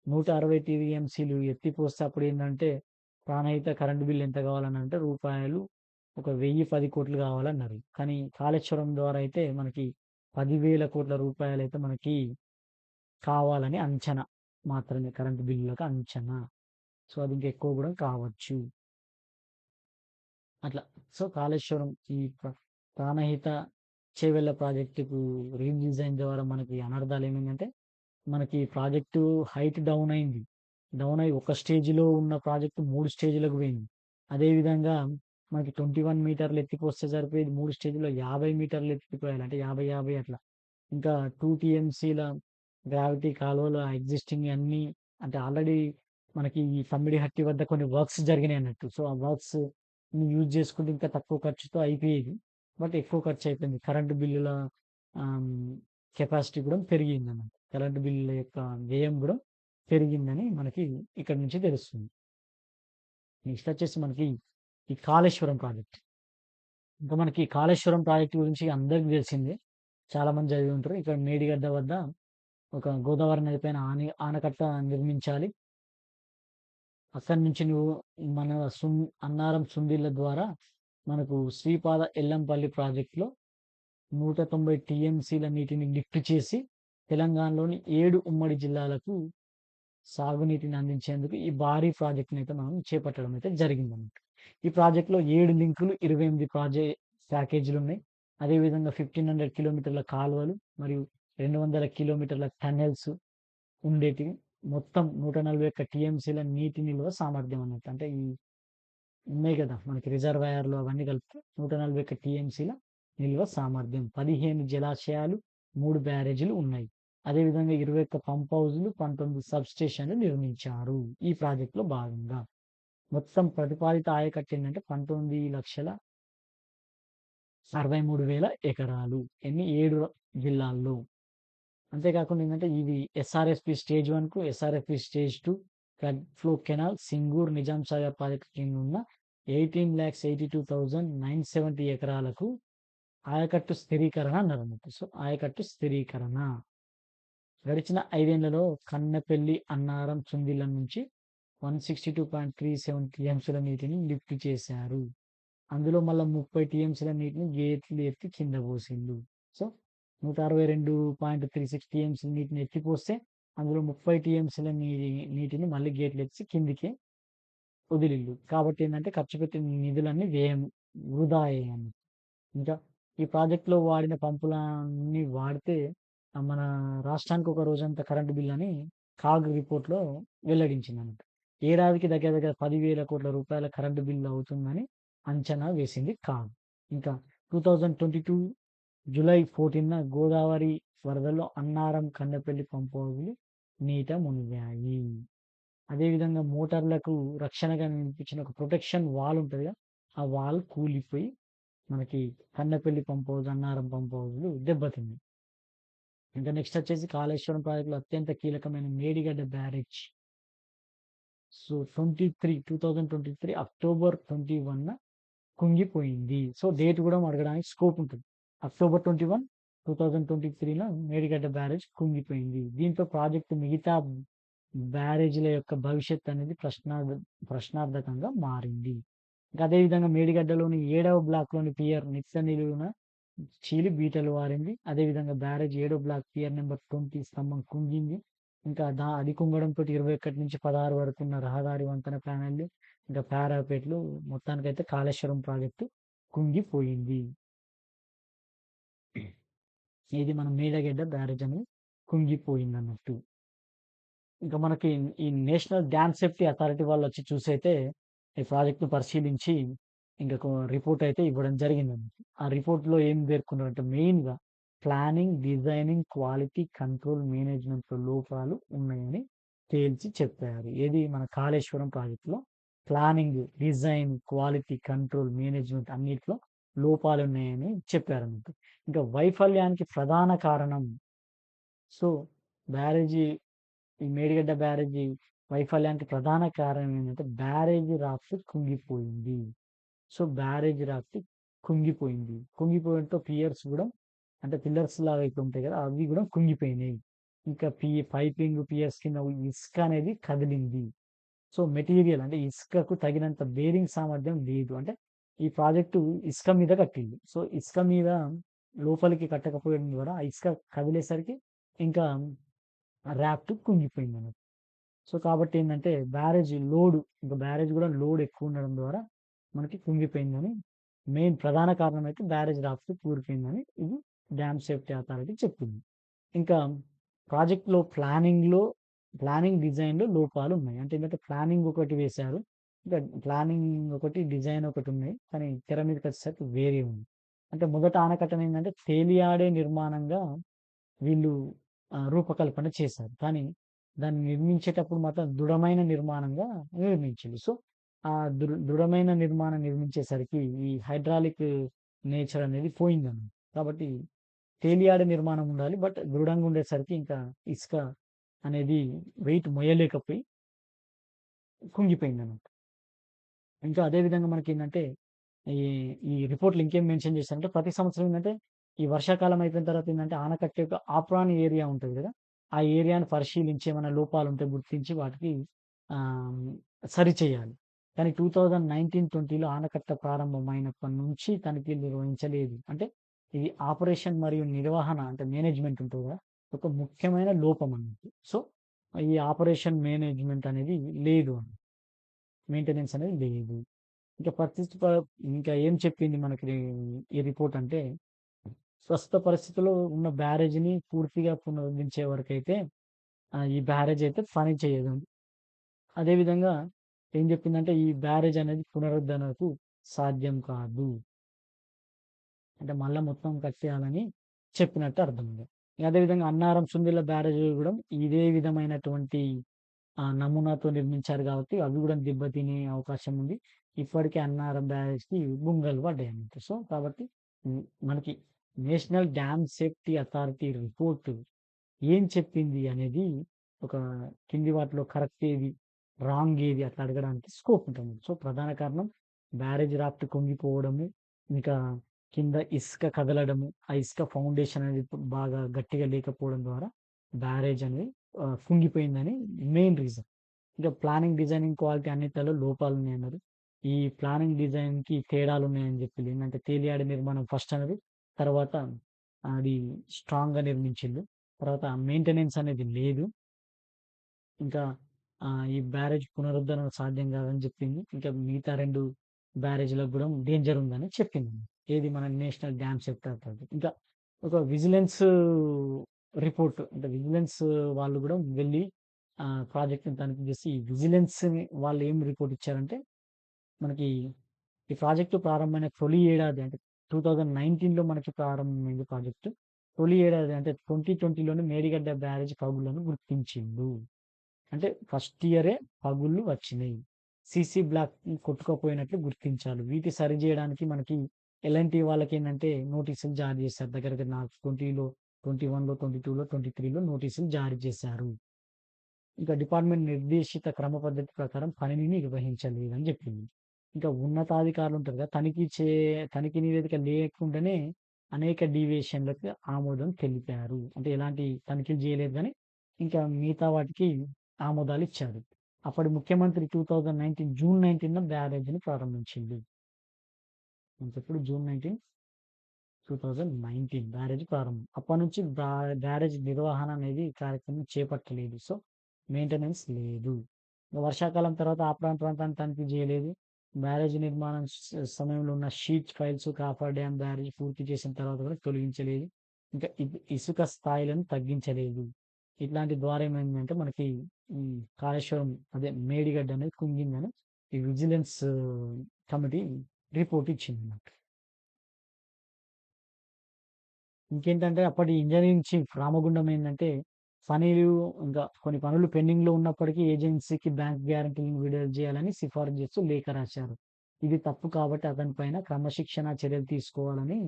160 టీఎంసీలు ఎత్తిపోస్తే అప్పుడేందంటే ప్రాణహిత కరెంట్ బిల్ ఎంత కావాలనంటే రూపాయలు ఒక 1010,00,00,000 కావాలన్నారు. కానీ కాళేశ్వరం ద్వారా అయితే మనకి 10,000,00,00,000 రూపాయలైతే మనకి కావాలని అంచనా మాత్రమే కరెంట్ బిల్లులకు అంచనా. సో, అది ఇంకా ఎక్కువ గూడా కావచ్చు. అట్లా. సో, కాళేశ్వరం ఈ ప్రాణహిత చేవెళ్ల ప్రాజెక్టుకు రీడిజైన్ ద్వారా మనకి అనర్థాలేమైందంటే మనకి ప్రాజెక్టు హైట్ డౌన్ అయింది. డౌన్ అయ్యి ఒక స్టేజ్‌లో ఉన్న ప్రాజెక్ట్ 3 స్టేజ్‌లకు పోయింది. అదే విధంగా మనకి 21 మీటర్లు ఎత్తిపోస్తే సరిపోయేది 3 స్టేజ్‌లో 50 మీటర్లు ఎత్తిపోయాలి. అంటే 50, 50 అట్లా. ఇంకా 2 టీఎంసీల గ్రావిటీ కాలువలు ఎగ్జిస్టింగ్ అన్నీ అంటే ఆల్రెడీ మనకి ఈ తమ్మిడిహట్టి వద్ద కొన్ని వర్క్స్ జరిగినాయన్నట్టు. సో, ఆ వర్క్స్‌ని యూజ్ చేసుకుంటే ఇంకా తక్కువ ఖర్చుతో అయిపోయేది. బట్ ఎక్కువ ఖర్చు అయిపోయింది. కరెంట్ బిల్లుల ఆహ్, కెపాసిటీ కూడా పెరిగిందన్నమాట. కరెంట్ బిల్లుల యొక్క వ్యయం గూడా పెరిగిందని మనకి ఇక్కడి నుంచి తెలుస్తుంది. నెక్స్ట్ వచ్చేసి మనకి ఈ కాళేశ్వరం ప్రాజెక్ట్. ఇంకా మనకి కాళేశ్వరం ప్రాజెక్ట్ గురించి అందరికి తెలిసిందే. చాలా మంది చదివి ఉంటారు. ఇక్కడ మేడిగడ్డ వద్ద ఒక గోదావరి నది పైన ఆనకట్ట నిర్మించాలి. అక్కడి నుంచి నువ్వు మన అన్నారం సుందిళ్ళ ద్వారా మనకు శ్రీపాద ఎల్లంపల్లి ప్రాజెక్ట్‌లో 190 టీఎంసీల నీటిని లిఫ్ట్ చేసి తెలంగాణలోని 7 ఉమ్మడి జిల్లాలకు సాగునీటిని అందించేందుకు ఈ భారీ ప్రాజెక్ట్‌నైతే మనం చేపట్టడం అయితే జరిగిందన్నమాట. ఈ ప్రాజెక్ట్‌లో 7 లింకులు, 28 ప్యాకేజీలున్నాయి. అదేవిధంగా 1500 కిలోమీటర్ల కాలువలు మరియు 200 కిలోమీటర్ల టన్నెల్స్ ఉండేటివి. మొత్తం 141 టీఎంసీల నీటి నిల్వ సామర్థ్యం అన్నట్టు. అంటే ఈ ఉన్నాయి గదా! మనకి రిజర్వాయర్‌లు అవన్నీ కలిపితే 141 టీఎంసీల నిల్వ సామర్థ్యం. 15 జలాశయాలు, 3 బ్యారేజీలు ఉన్నాయి. అదేవిధంగా 21 పంప్ హౌజులు, 19 సబ్‌స్టేషన్‌లు నిర్మించారు. ఈ ప్రాజెక్ట్‌లో భాగంగా. మొత్తం ప్రతిపాదిత ఆయకట్టు ఏంటంటే 19,63,000 ఎకరాలు. 7 జిల్లాల్లో. అంతే కాకుండా ఏందంటే ఇది ఎస్ఆర్ఎస్‌పీ స్టేజ్ 1కు, SRSP stage 2 flood flow canal, Singur, Nizam Sagar project కింద ఉన్న 18,82,970 ఎకరాలకు ఆయకట్టు స్థిరీకరణ అన్నారన్నమాట. సో, ఆయకట్టు స్థిరీకరణ. గడిచిన 5 ఏళ్లలో కన్నెపల్లి, అన్నారం, చుందిళ్ల నుంచి 162.37 టీఎంసీల నీటిని లిఫ్ట్ చేశారు. అందులో మళ్ళా 30 టీఎంసీల నీటిని గేట్లు ఎత్తి కింద పోసిండు. సో, 162.36 టీఎంసీల నీటిని ఎత్తిపోస్తే, అందులో 30 టీఎంసీల నీటిని మళ్ళీ గేట్లెత్తి కిందికి వదిలిండు. కాబట్టి ఏందంటే ఖర్చు పెట్టిన నిధులన్నీ వృధా అయ్యాయన్నమాట. ఇంకా ఈ ప్రాజెక్ట్‌లో వాడిన పంపులన్నీ వాడితే మన రాష్ట్రానికి ఒక రోజంతా కరెంట్ బిల్ అని కాగ్ రిపోర్ట్‌లో వెల్లడించిందన్నమాట. ఏడాదికి దగ్గర దగ్గర 10,000,00,00,000 కరెంట్ బిల్ అవుతుందని అంచనా వేసింది కాగ్. ఇంకా 2022 జూలై 14న గోదావరి వరదల్లో అన్నారం, కన్నెపల్లి పంప్ హౌజులు నీట మునిగాయి. అదేవిధంగా మోటార్లకు రక్షణగా నిర్మించిన ఒక ప్రొటెక్షన్ వాల్ ఉంటదిగా, ఆ వాల్ కూలిపోయి మనకి Kannepalli pump house, Annaram pump హౌజ్‌లు దెబ్బతిన్నాయి. ఇంకా నెక్స్ట్ వచ్చేసి కాళేశ్వరం ప్రాజెక్ట్‌లో అత్యంత కీలకమైన మేడిగడ్డ బ్యారేజ్. సో, 2023 అక్టోబర్ 21న కుంగిపోయింది. సో, డేట్ గూడా అడగడానికి స్కోప్ ఉంటది. అక్టోబర్ 21, 2023లో మేడిగడ్డ బ్యారేజ్ కుంగిపోయింది. దీంతో ప్రాజెక్ట్ మిగతా బ్యారేజ్‌ల యొక్క భవిష్యత్ అనేది ప్రశ్నార్థకంగా మారింది. ఇంకా అదే విధంగా మేడిగడ్డలోని 7వ బ్లాక్‌లోని పియర్ నిత్య నిలువున చీలి బీటలు వారింది. అదేవిధంగా బ్యారేజ్ 7 బ్లాక్ పియర్ నంబర్ 20 స్తంభం కుంగింది. ఇంకా అది కుంగడంతోటి 21-16 వరకు ఉన్న రహదారి వంతెన ప్యానెల్‌లు, ఇంకా పారాపెట్లు మొత్తానికైతే కాళేశ్వరం ప్రాజెక్టు కుంగిపోయింది. ఇది మన మేడిగడ్డ బ్యారేజ్ అనేది కుంగిపోయిందన్నట్టు. ఇంకా మనకి ఈ నేషనల్ డ్యామ్ సేఫ్టీ అథారిటీ వాళ్ళొచ్చి చూసైతే ఈ ప్రాజెక్ట్‌ని పరిశీలించి ఇంకొక రిపోర్ట్ అయితే ఇవ్వడం జరిగిందండి. ఆ రిపోర్ట్‌లో ఏం పేర్కొన్నారంటే మెయిన్‌గా ప్లానింగ్, డిజైనింగ్, క్వాలిటీ కంట్రోల్ మేనేజ్‌మెంట్‌లో లోపాలు ఉన్నాయని తేల్చి చెప్పారు. ఏది మన కాళేశ్వరం ప్రాజెక్ట్‌లో planning, design, quality control management అన్నిట్లో లోపాలున్నాయని చెప్పారన్నమాట. ఇంకా వైఫల్యానికి ప్రధాన కారణం సో, బ్యారేజీ ఈ మేడిగడ్డ బ్యారేజీ వైఫల్యానికి ప్రధాన కారణం ఏంటంటే బ్యారేజీ రాఫ్ట్ కుంగిపోయింది. సో, బ్యారేజీ రాఫ్ట్ కుంగిపోయింది. కుంగిపోవడంతో పియర్స్ గూడా అంటే పిల్లర్స్ లాగా ఇట్లా ఉంటాయి గదా! అవి గూడా కుంగిపోయినాయి. ఇంకా పైపింగ్ పియర్స్ కింద ఇసుక అనేది కదిలింది. సో, మెటీరియల్ అంటే ఇసుకకు తగినంత బేరింగ్ సామర్థ్యం లేదు. అంటే ఈ ప్రాజెక్టు ఇసుక మీద కట్టింది. సో, ఇసుక మీద లోపలికి కట్టకపోవడం ద్వారా ఆ ఇసుక కదిలేసరికి ఇంకా రాఫ్ట్ కుంగిపోయిందన్నమాట. సో, కాబట్టి ఏందంటే ఇంకా బ్యారేజ్ గూడా లోడ్ ఎక్కువుండడం ద్వారా మనకి కుంగిపోయిందని మెయిన్ ప్రధాన కారణం అయితే బ్యారేజ్ రాఫ్ట్ కూలిపోయిందని ఇది డ్యామ్ సేఫ్టీ అథారిటీ చెప్పింది. ఇంకా ప్రాజెక్ట్‌లో ప్లానింగ్ డిజైన్‌లో లోపాలున్నాయి. అంటే ఏంటంటే ప్లానింగ్ ఒకటి వేశారు. ఇంకా ప్లానింగ్ ఒకటి, డిజైన్ ఒకటున్నాయి. కానీ తెర మీదకొచ్చేసరికి వేరే ఉంది. అంటే మొదట ఆనకట్టనేందంటే తేలియాడే నిర్మాణంగా వీళ్ళు రూపకల్పన చేశారు. కానీ దాన్ని నిర్మించేటప్పుడు మాత్రం దృఢమైన నిర్మాణంగా నిర్మించిండు. సో, ఆ దృఢమైన నిర్మాణం నిర్మించేసరికి ఈ హైడ్రాలిక్ నేచర్ అనేది పోయిందన్నమాట. కాబట్టి తేలియాడే నిర్మాణం ఉండాలి. బట్ దృఢంగా ఉండేసరికి ఇంకా ఇసుక అనేది వెయిట్ మోయలేకపోయి కుంగిపోయిందన్నమాట. ఇంకా అదే విధంగా మనకేందంటే ఈ ఈ రిపోర్ట్‌లో ఇంకేం మెన్షన్ చేశారంటే ప్రతి సంవత్సరం ఏందంటే ఈ వర్షాకాలం అయిపోయిన తర్వాత ఏందంటే ఆనకట్ట యొక్క ఆప్రాన్ ఏరియా ఉంటది గదా! ఆ ఏరియాని పరిశీలించి ఏమైనా లోపాలుంటే గుర్తించి వాటికి ఆహ్, సరిచేయాలి. కానీ 2019-20లో ఆనకట్ట ప్రారంభమైనప్పటి నుంచి తనిఖీలు నిర్వహించలేదు. అంటే ఇది ఆపరేషన్ మరియు నిర్వహణ అంటే మేనేజ్‌మెంట్ ఉంటది గదా! ఒక ముఖ్యమైన లోపం అన్నట్టు. సో, ఈ ఆపరేషన్ మేనేజ్‌మెంట్ అనేది లేదు. మెయింటెనెన్స్ అనేది లేదు. ఇంకా పరిస్థితి ఇంకా ఏం చెప్పింది మనకి ఈ రిపోర్ట్ అంటే, ప్రస్తుత పరిస్థితిలో ఉన్న బ్యారేజ్‌ని పూర్తిగా పునరుద్ధరించే వరకైతే ఈ బ్యారేజ్ అయితే పని చేయదు. అదే విధంగా ఏం చెప్పిందంటే, ఈ బ్యారేజ్ అనేది పునరుద్ధరణకు సాధ్యం కాదు. అంటే మళ్ళా మొత్తం కట్టేయాలని చెప్పినట్టు అర్థమైంది. అదే విధంగా అన్నారం, సుందిళ్ల బ్యారేజ్‌లు గూడా ఇదే విధమైనటువంటి నమూనాతో నిర్మించారు కాబట్టి అవి గూడా దెబ్బతినే అవకాశం ఉంది. ఇప్పటికే అన్నారం బ్యారేజ్‌కి బుంగలు పడ్డాయన్నమాట. సో, కాబట్టి మనకి national dam safety authority report ఏం చెప్పింది అనేది ఒక కింది వాటిలో కరెక్ట్ ఏది, రాంగ్ ఏది అట్లా అడగడానికి స్కోప్ ఉంటుంది. సో, ప్రధాన కారణం బ్యారేజ్ రాఫ్ట్ కుంగిపోవడము, ఇంకా కింద ఇసుక కదలడము, ఆ ఇసుక ఫౌండేషన్ అనేది బాగా గట్టిగా లేకపోవడం ద్వారా బ్యారేజ్ అనేది కుంగిపోయిందని మెయిన్ రీజన్. ఇంకా ప్లానింగ్, డిజైనింగ్, క్వాలిటీ అన్నిట్లలో లోపాలున్నాయన్నారు. ఈ ప్లానింగ్, డిజైన్‌కి తేడాలున్నాయని జెప్పిల్లు. ఏందంటే తేలియాడి నిర్మాణం ఫస్ట్ అన్నది. తర్వాత అది స్ట్రాంగ్‌గా నిర్మించిల్లు. తర్వాత మెయింటెనెన్స్ అనేది లేదు. ఇంకా ఈ బ్యారేజ్ పునరుద్ధరణ సాధ్యం కాదని చెప్పింది. ఇంకా మిగతా 2 బ్యారేజ్‌లకు గూడా డేంజర్ ఉందని చెప్పింది. ఏది మన నేషనల్ డ్యామ్ సేఫ్టీ అథారిటీ. ఇంకా ఒక విజిలెన్స్ రిపోర్ట్ అంటే విజిలెన్స్ వాళ్ళు గూడా వెళ్లి ప్రాజెక్ట్‌ని తనిఖీ చేసి ఈ విజిలెన్స్‌ని వాళ్ళు ఏం రిపోర్ట్ ఇచ్చారంటే మనకి ఈ ప్రాజెక్ట్ ప్రారంభమైన తొలి ఏడాది అంటే 2019లో మనకి ప్రారంభమైంది ప్రాజెక్ట్. తొలి ఏడాది అంటే 2020లోనే మేడిగడ్డ బ్యారేజ్ పగుళ్లను గుర్తించిండు. అంటే ఫస్ట్ ఇయరే పగుళ్ళు వచ్చినాయి. సీసీ బ్లాక్ కొట్టుకపోయినట్లు గుర్తించాలి. వీటి సరిజేయడానికి మనకి ఎల్&టీ వాళ్ళకేందంటే నోటీసులు జారీ చేశారు. దగ్గర దగ్గర నాకు 20లో, 21లో, 22లో, 23లో నోటీసులు జారీ చేశారు. ఇంకా డిపార్ట్‌మెంట్ నిర్దేశిత క్రమ పద్ధతి ప్రకారం పనిని నిర్వహించలేదని చెప్పింది. ఇంకా ఉన్నతాధికారులు ఉంటారు కదా! తనిఖీ నివేదిక లేకుండానే అనేక డీవియేషన్‌లకు ఆమోదం తెలిపారు. అంటే ఎలాంటి తనిఖీలు చేయలేదు గానీ, ఇంకా మిగతా వాటికి ఆమోదాలిచ్చారు. అప్పటి ముఖ్యమంత్రి 2019 జూన్ 19న బ్యారేజ్‌ని ప్రారంభించిండు. ఇంకెప్పుడు జూన్ 19, 2019 బ్యారేజ్ ప్రారంభం. అప్పటినుంచి బ్యారేజ్ నిర్వహణ అనేది కార్యక్రమం చేపట్టలేదు. సో, మెయింటెనెన్స్ లేదు. వర్షాకాలం తర్వాత ఆ ప్రాంతాన్ని తనిఖీ చేయలేదు. బ్యారేజ్ నిర్మాణం సమయంలో ఉన్న sheet files coffer dam barrage పూర్తి చేసిన తర్వాత కూడా తొలగించలేదు. ఇంకా ఇసుక స్థాయిలను తగ్గించలేదు. ఇట్లాంటి ద్వారా ఏమైందంటే మనకి కాళేశ్వరం అదే మేడిగడ్డ అనేది కుంగిందని ఈ విజిలెన్స్ కమిటీ రిపోర్ట్ ఇచ్చిందన్నమాట. ఇంకేంటంటే అప్పటి ఇంజినీరింగ్ చీఫ్ రామగుండం ఏందంటే, పనులు ఇంకా కొన్ని పనులు పెండింగ్‌లో ఉన్నప్పటికీ ఏజెన్సీకి బ్యాంక్ గ్యారంటీలను విడుదల చేయాలని సిఫారసు చేస్తూ లేఖ రాశారు. ఇది తప్పు కాబట్టి అతని పైన క్రమశిక్షణా చర్యలు తీసుకోవాలని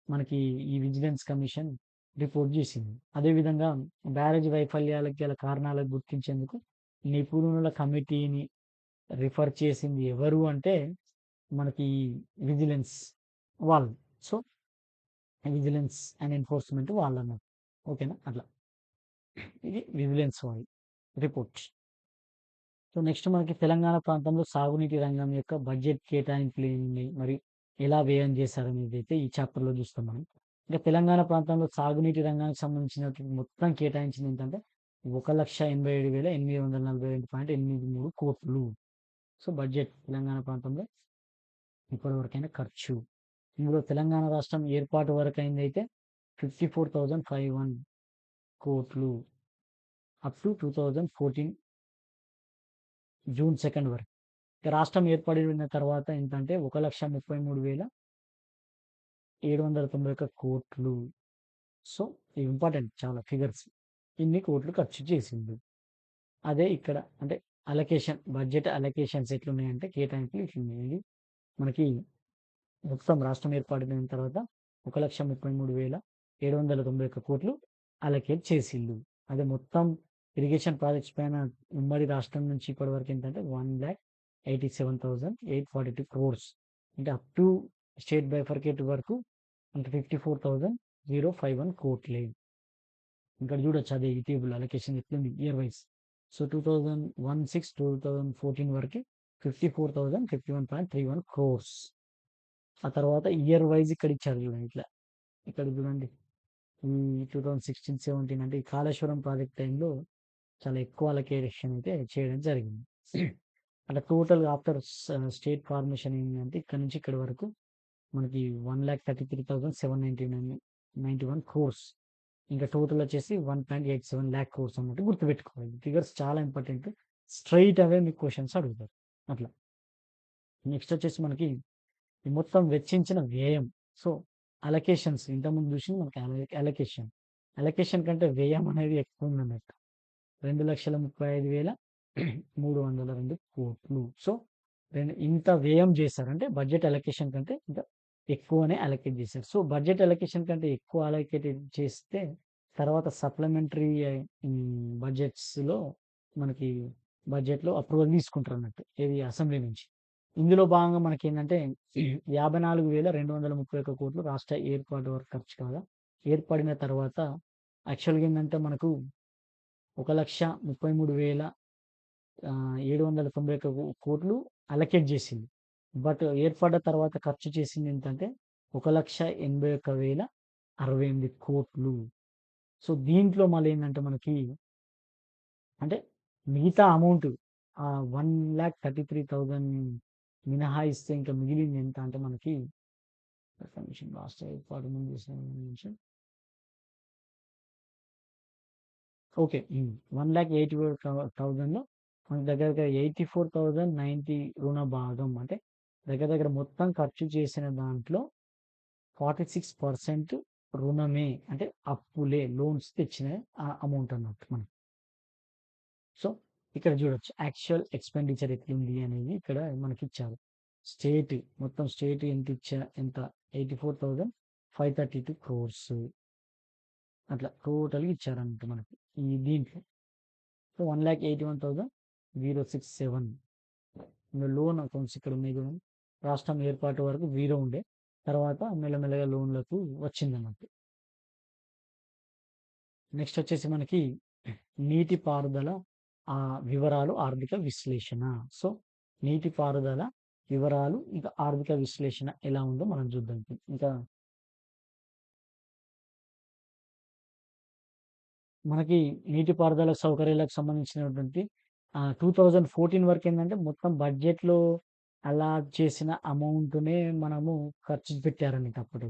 మనకి ఈ విజిలెన్స్ కమిషన్ రిపోర్ట్ చేసింది. అదేవిధంగా బ్యారేజ్ వైఫల్యాలకు గల కారణాలను గుర్తించేందుకు నిపుణుల కమిటీని రిఫర్ చేసింది ఎవరు అంటే మనకి విజిలెన్స్ వాళ్ళు. సో విజిలెన్స్ అండ్ ఎన్ఫోర్స్‌మెంట్ వాళ్ళన్నారు. ఓకేనా? అట్లా. ఇది విజిలెన్స్ వాళ్ళు రిపోర్ట్. సో, నెక్స్ట్ మనకి తెలంగాణ ప్రాంతంలో సాగునీటి రంగం యొక్క బడ్జెట్ కేటాయింపులు ఏమున్నాయి? మరి ఎలా వ్యయం చేశారనేదైతే ఈ చాప్టర్‌లో చూస్తాం మనం. ఇంకా తెలంగాణ ప్రాంతంలో సాగునీటి రంగానికి సంబంధించినటువంటి మొత్తం కేటాయించింది ఏంటంటే 1,87,842.83 కోట్లు. సో, బడ్జెట్ తెలంగాణ ప్రాంతంలో ఇప్పటివరకైన ఖర్చు. ఇందులో తెలంగాణ రాష్ట్రం ఏర్పాటు వరకైందైతే 54,051 కోట్లు. అప్ టు 2014 జూన్ 2 వరకు. ఇక రాష్ట్రం ఏర్పడిన తర్వాత ఏంటంటే 1,33,791 కోట్లు. సో, ఇంపార్టెంట్ చాలా ఫిగర్స్. ఇన్ని కోట్లు ఖర్చు చేసింది. అదే ఇక్కడ అంటే బడ్జెట్ అలొకేషన్స్ ఎట్లున్నాయంటే కేటాయింపులు ఇట్లున్నాయి. ఇది మనకి మొత్తం రాష్ట్రం ఏర్పడిన తర్వాత 1,33,791 కోట్లు అలొకేట్ చేసిల్లు. అదే మొత్తం ఇరిగేషన్ ప్రాజెక్ట్స్ పైన ఉమ్మడి రాష్ట్రం నుంచి ఇప్పటివరకు ఏంటంటే 1,87,842 క్రోర్స్. అంటే అప్ టు స్టేట్ బైఫర్కేట్ వరకు అంటే 54,051 కోట్లే. ఇక్కడ చూడొచ్చు అదే ఈ టేబుల్ అలొకేషన్ ఎట్లుంది ఇయర్ వైస్. సో, 2016-2014 వరకి 54,051.31 క్రోర్స్. ఆ తర్వాత ఇయర్ వైస్ ఇక్కడ ఇచ్చారు చూడండి ఇట్లా. ఇక్కడ చూడండి. ఈ 2016, 17 అంటే ఈ కాళేశ్వరం ప్రాజెక్ట్ టైంలో చాలా ఎక్కువ అలొకేషన్ అయితే చేయడం జరిగింది. అట్లా టోటల్‌గా ఆఫ్టర్ స్టేట్ ఫార్మేషన్ ఏంటంటే ఇక్కడ నుంచి ఇక్కడి వరకు మనకి 1,33,791 క్రోర్స్. ఇంకా టోటల్ వచ్చేసి 1.87 లాక్ క్రోర్స్ అన్నట్టు గుర్తుపెట్టుకోవాలి. ఫిగర్స్ చాలా ఇంపార్టెంట్. స్ట్రెయిట్ అవే మీకు క్వెషన్స్ అడుగుతారు. అట్లా. నెక్స్ట్ వచ్చేసి మనకి ఈ మొత్తం వెచ్చించిన వ్యయం. సో, అలొకేషన్స్ ఇంతకుముందు చూసింది మనకి అలొకేషన్. అలొకేషన్ కంటే వ్యయం అనేది ఎక్కువుందన్నట్టు. 2,35,302 కోట్లు. సో, ఇంత వ్యయం చేశారు. అంటే బడ్జెట్ అలొకేషన్ కంటే ఇంకా ఎక్కువనే అలొకేట్ చేశారు. సో, బడ్జెట్ అలొకేషన్ కంటే ఎక్కువ అలొకేటెడ్ చేస్తే తర్వాత సప్లిమెంటరీ బడ్జెట్స్‌లో మనకి బడ్జెట్‌లో అప్రూవల్ తీసుకుంటారన్నట్టు. ఏది అసెంబ్లీ నుంచి. ఇందులో భాగంగా మనకేందంటే 54,231 కోట్లు రాష్ట్ర ఏర్పాటు వరకు ఖర్చు కాగా, ఏర్పడిన తర్వాత యాక్చువల్‌గా ఏందంటే మనకు 1,33,791 అలొకేట్ చేసింది. బట్ ఏర్పడ్డ తర్వాత ఖర్చు చేసింది ఎంతంటే 1,81,068 సో, దీంట్లో మళ్ళేందంటే మనకి అంటే మిగతా అమౌంట్ 1,33,000 మినహాయిస్తే ఇంకా మిగిలింది ఎంత అంటే మనకి లాస్ట్ ఏర్పాటు ముందు చేసిన నిమిషం. ఓకే. 1,84,000లో మనకి దగ్గరగా 84,090 రుణ భాగం. అంటే దగ్గర మొత్తం ఖర్చు చేసిన దాంట్లో 46% రుణమే. అంటే అప్పులే, లోన్స్ తెచ్చిన అమౌంట్ అన్నట్టు మనకి. సో, ఇక్కడ చూడొచ్చు యాక్చువల్ ఎక్స్‌పెండిచర్ ఎట్లుంది అనేది ఇక్కడ మనకిచ్చారు. మొత్తం స్టేట్ ఎంత 84,532 క్రోర్స్ అట్లా టోటల్‌గా ఇచ్చారన్నట్టు మనకి ఈ దీంట్లో. సో, 1,81,067 లోన్ అకౌంట్స్ ఇక్కడ ఉన్నాయి చూడండి. రాష్ట్రం ఏర్పాటు వరకు 0 ఉండే. తర్వాత మెల్లమెల్లగా లోన్‌లకు వచ్చిందన్నట్టు. నెక్స్ట్ వచ్చేసి మనకి నీటిపారుదల వివరాలు, ఆర్థిక విశ్లేషణ. సో, నీటిపారుదల వివరాలు ఇంకా ఆర్థిక విశ్లేషణ ఎలా ఉందో మనం చూద్దాం. ఇంకా మనకి నీటిపారుదల సౌకర్యాలకు సంబంధించినటువంటి 2014 వరకేందంటే మొత్తం బడ్జెట్‌లో అలాట్ చేసిన అమౌంట్‌నే మనము ఖర్చు పెట్టారన్నట్టు అప్పుడు.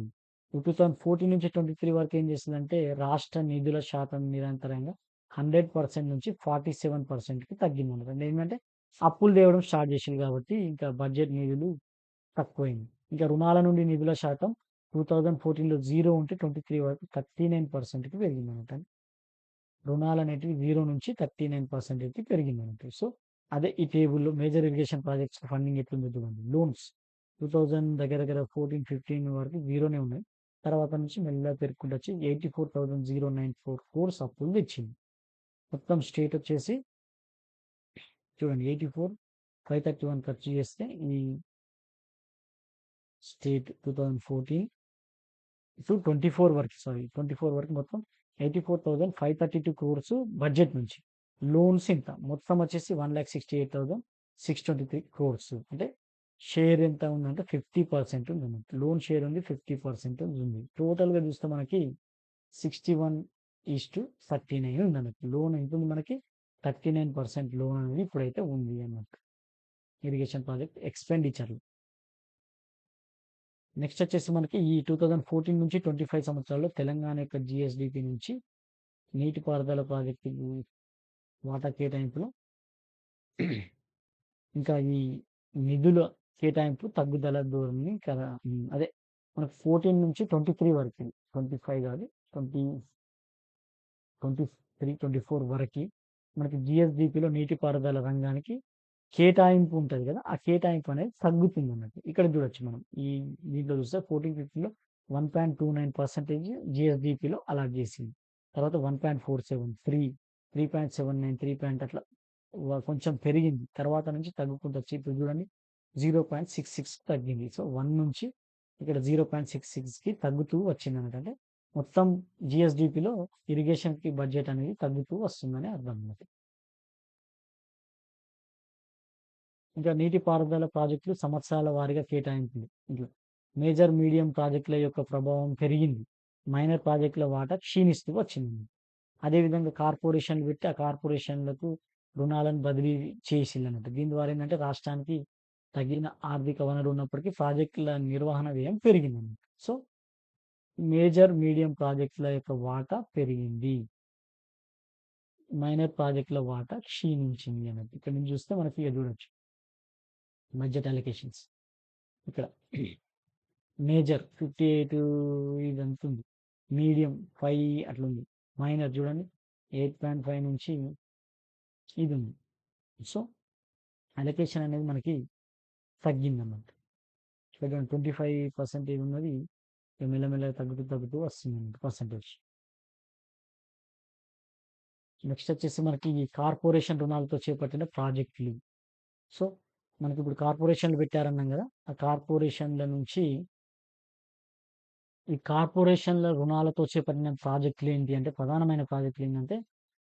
2014 నుంచి 23 వరకు ఏం చేసిందంటే రాష్ట్ర నిధుల శాతం నిరంతరంగా 100% నుంచి 47%కి తగ్గిందన్నమాట. అంటే ఏంటంటే అప్పులు తేవడం స్టార్ట్ చేసిండ్రు కాబట్టి ఇంకా బడ్జెట్ నిధులు తక్కువైంది. ఇంకా రుణాల నుండి నిధుల శాతం 2014లో 0 ఉంటే 23 వరకు 39%కి పెరిగిందన్నమాట. రుణాలనేటివి 0 నుంచి 39%కి పెరిగిందన్నట్టు. సో, అదే ఈ టేబుల్‌లో మేజర్ ఇరిగేషన్ ప్రాజెక్ట్స్ ఫండింగ్ ఎట్లుందో చూడండి. లోన్స్ 2000 దగ్గర 14, 15 వరకు 0నే ఉన్నాయి. తర్వాత నుంచి మెల్లగా పెరుక్కుంటూ వచ్చి 84,094 క్రోర్స్ అప్పులు తెచ్చింది. మొత్తం స్టేట్ వచ్చేసి చూడండి 84,531 ఖర్చు చేస్తే ఈ స్టేట్ 2014-24 వరకు 24 వరకు మొత్తం 84,532 క్రోర్స్ బడ్జెట్ నుంచి. లోన్స్ ఇంత మొత్తం వచ్చేసి 1,68,623 క్రోర్స్. అంటే షేర్ ఎంత ఉందంటే 50% ఉందన్నమాట. లోన్ షేర్ ఉంది 50% ఉంది. టోటల్‌గా చూస్తే మనకి 61:39 ఉందన్నట్టు. లోన్ ఎంతుంది మనకి 39% లోన్ అనేది ఇప్పుడైతే ఉంది అన్నట్టు. Irrigation project ఎక్స్‌పెండిచర్‌లు. నెక్స్ట్ వచ్చేసి మనకి ఈ 2014 నుంచి 25 సంవత్సరాల్లో తెలంగాణ యొక్క జీఎస్‌డీపీ నుంచి నీటిపారుదల ప్రాజెక్టు వాటా కేటాయింపులో ఇంకా ఈ నిధుల కేటాయింపు తగ్గుదల ధోరణి అదే మనకు 14 నుంచి 23 వరకి 25 కాదు 23, 24 వరకి మనకి జీఎస్‌డీపీలో నీటిపారుదల రంగానికి కేటాయింపు ఉంటది కదా! ఆ కేటాయింపు అనేది తగ్గుతుందన్నట్టు. ఇక్కడ చూడొచ్చు మనం. దీంట్లో చూస్తే 14, 15లో 1.29% జీఎస్‌డీపీలో అలాట్ చేసింది. తర్వాత 1.47, 3.79, 3 పాయింట్ అట్లా కొంచెం పెరిగింది. తర్వాత నుంచి తగ్గుకుంటూ వచ్చి ఇప్పుడు చూడండి 0.66 తగ్గింది. సో, 1 నుంచి ఇక్కడ 0.66కి తగ్గుతూ వచ్చిందన్నమాట. అంటే మొత్తం జీఎస్‌డీపీలో ఇరిగేషన్‌కి బడ్జెట్ అనేది తగ్గుతూ వస్తుందని అర్థం అన్నమాట. ఇంకా నీటిపారుదల ప్రాజెక్టులు సంవత్సరాల వారీగా కేటాయింపులు. ఇట్లా మేజర్, మీడియం ప్రాజెక్టుల యొక్క ప్రభావం పెరిగింది. మైనర్ ప్రాజెక్టుల వాటా క్షీణిస్తూ వచ్చింది. అదేవిధంగా కార్పొరేషన్లు పెట్టి ఆ కార్పొరేషన్లకు రుణాలను బదిలీ చేసిల్లన్నట్టు. దీని ద్వారా ఏందంటే రాష్ట్రానికి తగిన ఆర్థిక వనరు ఉన్నప్పటికీ ప్రాజెక్టుల నిర్వహణ వ్యయం పెరిగిందన్నమాట. సో, మేజర్, మీడియం ప్రాజెక్టుల యొక్క వాటా పెరిగింది. మైనర్ ప్రాజెక్టుల వాటా క్షీణించింది అన్నట్టు. ఇక్కడ నుంచి చూస్తే మనకి ఇక చూడొచ్చు. బడ్జెట్ అలొకేషన్స్ ఇక్కడ మేజర్ 58 ఇదంతుంది. మీడియం 5 అట్లుంది. మైనర్ చూడండి 8.5 నుంచి ఇది ఉంది. సో, అలొకేషన్ అనేది మనకి తగ్గిందన్నమాట. చూడండి 25% ఉన్నది మెల్లమెల్లగా తగ్గుతూ వస్తుందన్నమాట పర్సెంటేజ్. నెక్స్ట్ వచ్చేసి మనకి ఈ కార్పొరేషన్ రుణాలతో చేపట్టిన ప్రాజెక్టులు. సో, మనకిప్పుడు కార్పొరేషన్లు పెట్టారన్నాం కదా! ఆ కార్పొరేషన్ల నుంచి ఈ కార్పొరేషన్ల రుణాలతో చేపట్టిన ప్రాజెక్టులు ఏంటి అంటే ప్రధానమైన ప్రాజెక్టులు ఏంటంటే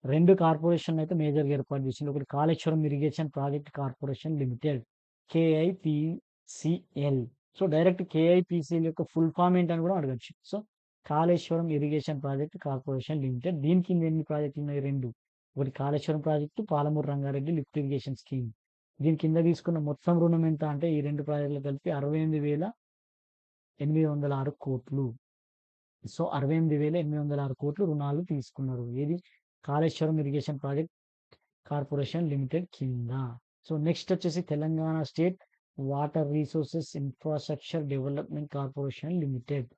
2 కార్పొరేషన్‌లయితే మేజర్‌గా ఏర్పాటు చేసిండు. ఒకటి Kaleshwaram irrigation project corporation limited KIPCL. So, direct KIPCL యొక్క ఫుల్ ఫార్మ్ ఏంటని కూడా అడగొచ్చు. So, Kaleshwaram irrigation project corporation limited. దీని కింద ఎన్ని ప్రాజెక్టులున్నాయి? 2. ఒకటి Kaleshwaram project, Palamuru Rangareddy lift irrigation scheme. దీని కింద తీసుకున్న మొత్తం రుణం ఎంత అంటే ఈ 2 ప్రాజెక్టులు కలిపి 68,806,00,00,000. సో, 68,806,00,00,000 రుణాలు తీసుకున్నారు. ఏది? Kaleshwaram irrigation project corporation limited కింద. సో, నెక్స్ట్ వచ్చేసి Telangana state water resources infrastructure development corporation limited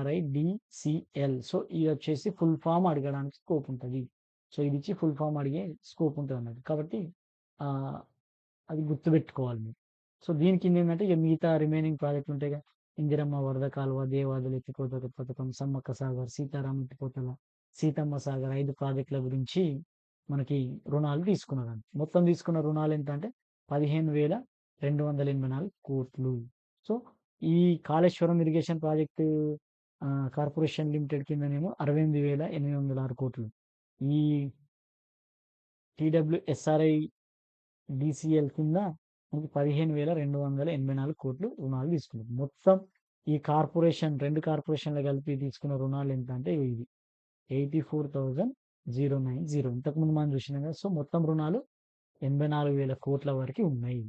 TWSRIDCL. So, ఇది వచ్చేసి ఫుల్ ఫామ్ అడగడానికి స్కోప్ ఉంటది. సో, ఇది ఇచ్చి ఫుల్ ఫామ్ అడిగే స్కోప్ ఉంటదన్నట్టు. కాబట్టి ఆహ్, అది గుర్తుపెట్టుకోవాలి మీరు. సో, దీని కింద ఏందంటే ఇక మిగతా రిమైనింగ్ ప్రాజెక్టులు ఉంటాయి కదా! ఇందిరమ్మ వరద కాలువ, దేవాదులు ఎత్తిపోతల పథకం, సమ్మక్క సాగర్, సీతారాం ఎత్తిపోతల, సీతమ్మ సాగర్ 5 ప్రాజెక్టుల గురించి మనకి రుణాలు తీసుకున్నారండి. మొత్తం తీసుకున్న రుణాలు ఎంత అంటే 15,284,00,00,000. సో, ఈ Kaleshwaram irrigation project corporation limited కిందనేమో 68,806,00,00,000. ఈ TWSRI డీసీఎల్ కింద మనకి 15,284,00,00,000 రుణాలు తీసుకున్నారు. మొత్తం ఈ కార్పొరేషన్ 2 కార్పొరేషన్‌లు కలిపి తీసుకున్న రుణాలు ఎంత అంటే ఇది 84,090. ఇంతకుముందు మనం చూసినాం కదా! సో, మొత్తం రుణాలు 84,000,00,00,000 వరకి ఉన్నాయి.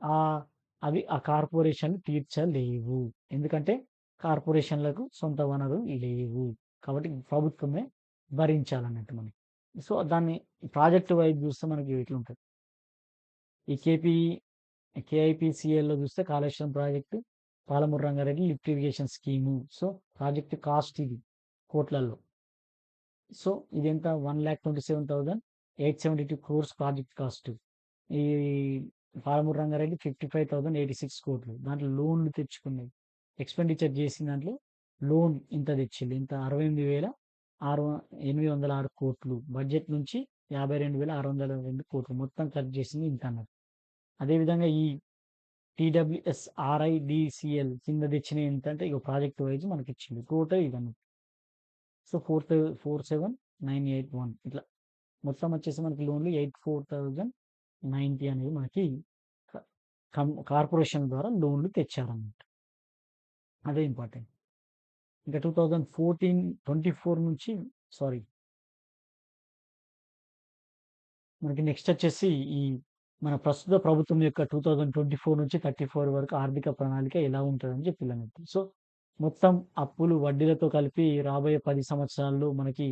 ఆహ్, అవి ఆ కార్పొరేషన్‌లు తీర్చలేవు. ఎందుకంటే కార్పొరేషన్‌లకు సొంత వనరులు లేవు. కాబట్టి ప్రభుత్వమే భరించాలన్నట్టు మనకి. సో, దాన్ని ప్రాజెక్ట్ వైస్ చూస్తే మనకి ఇట్లుంటది. ఈ కేఐపీసీఎల్‌లో చూస్తే Kaleshwaram project, Palamuru Rangareddy lift irrigation scheme. So, project cost ఇది కోట్లల్లో. సో, ఇదెంత 1,27,872 క్రోర్స్ ప్రాజెక్ట్ కాస్ట్. ఈ పాలమూరు రంగారెడ్డి 55,086,00,00,000. దాంట్లో లోన్‌లు తెచ్చుకున్నయి. ఎక్స్‌పెండిచర్ చేసిన దాంట్లో లోన్ ఇంత తెచ్చిల్లు. ఇంత 68,806,00,00,000. బడ్జెట్ నుంచి 52,602,00,00,000. మొత్తం ఖర్చు చేసింది ఇంత అన్నట్టు. అదేవిధంగా ఈ TWSRIDCL కింద తెచ్చినయి ఎంతంటే ఇగో ప్రాజెక్ట్ వైస్ మనకిచ్చిండు. టోటల్ ఇదన్నట్టు. సో, 47,981 ఇట్లా మొత్తం వచ్చేసి మనకి లోన్‌లు 84,090 అనేవి మనకి క కార్పొరేషన్ ద్వారా లోన్‌లు తెచ్చారన్నమాట. అదే ఇంపార్టెంట్. ఇంకా 24 నుంచి సారీ మనకి నెక్స్ట్ వచ్చేసి ఈ మన ప్రస్తుత ప్రభుత్వం యొక్క 2024 నుంచి 34 వరకు ఆర్థిక ప్రణాళిక ఎలా ఉంటదని చెప్పిల్లన్నట్టు. సో, మొత్తం అప్పులు వడ్డీలతో కలిపి రాబోయే 10 సంవత్సరాల్లో మనకి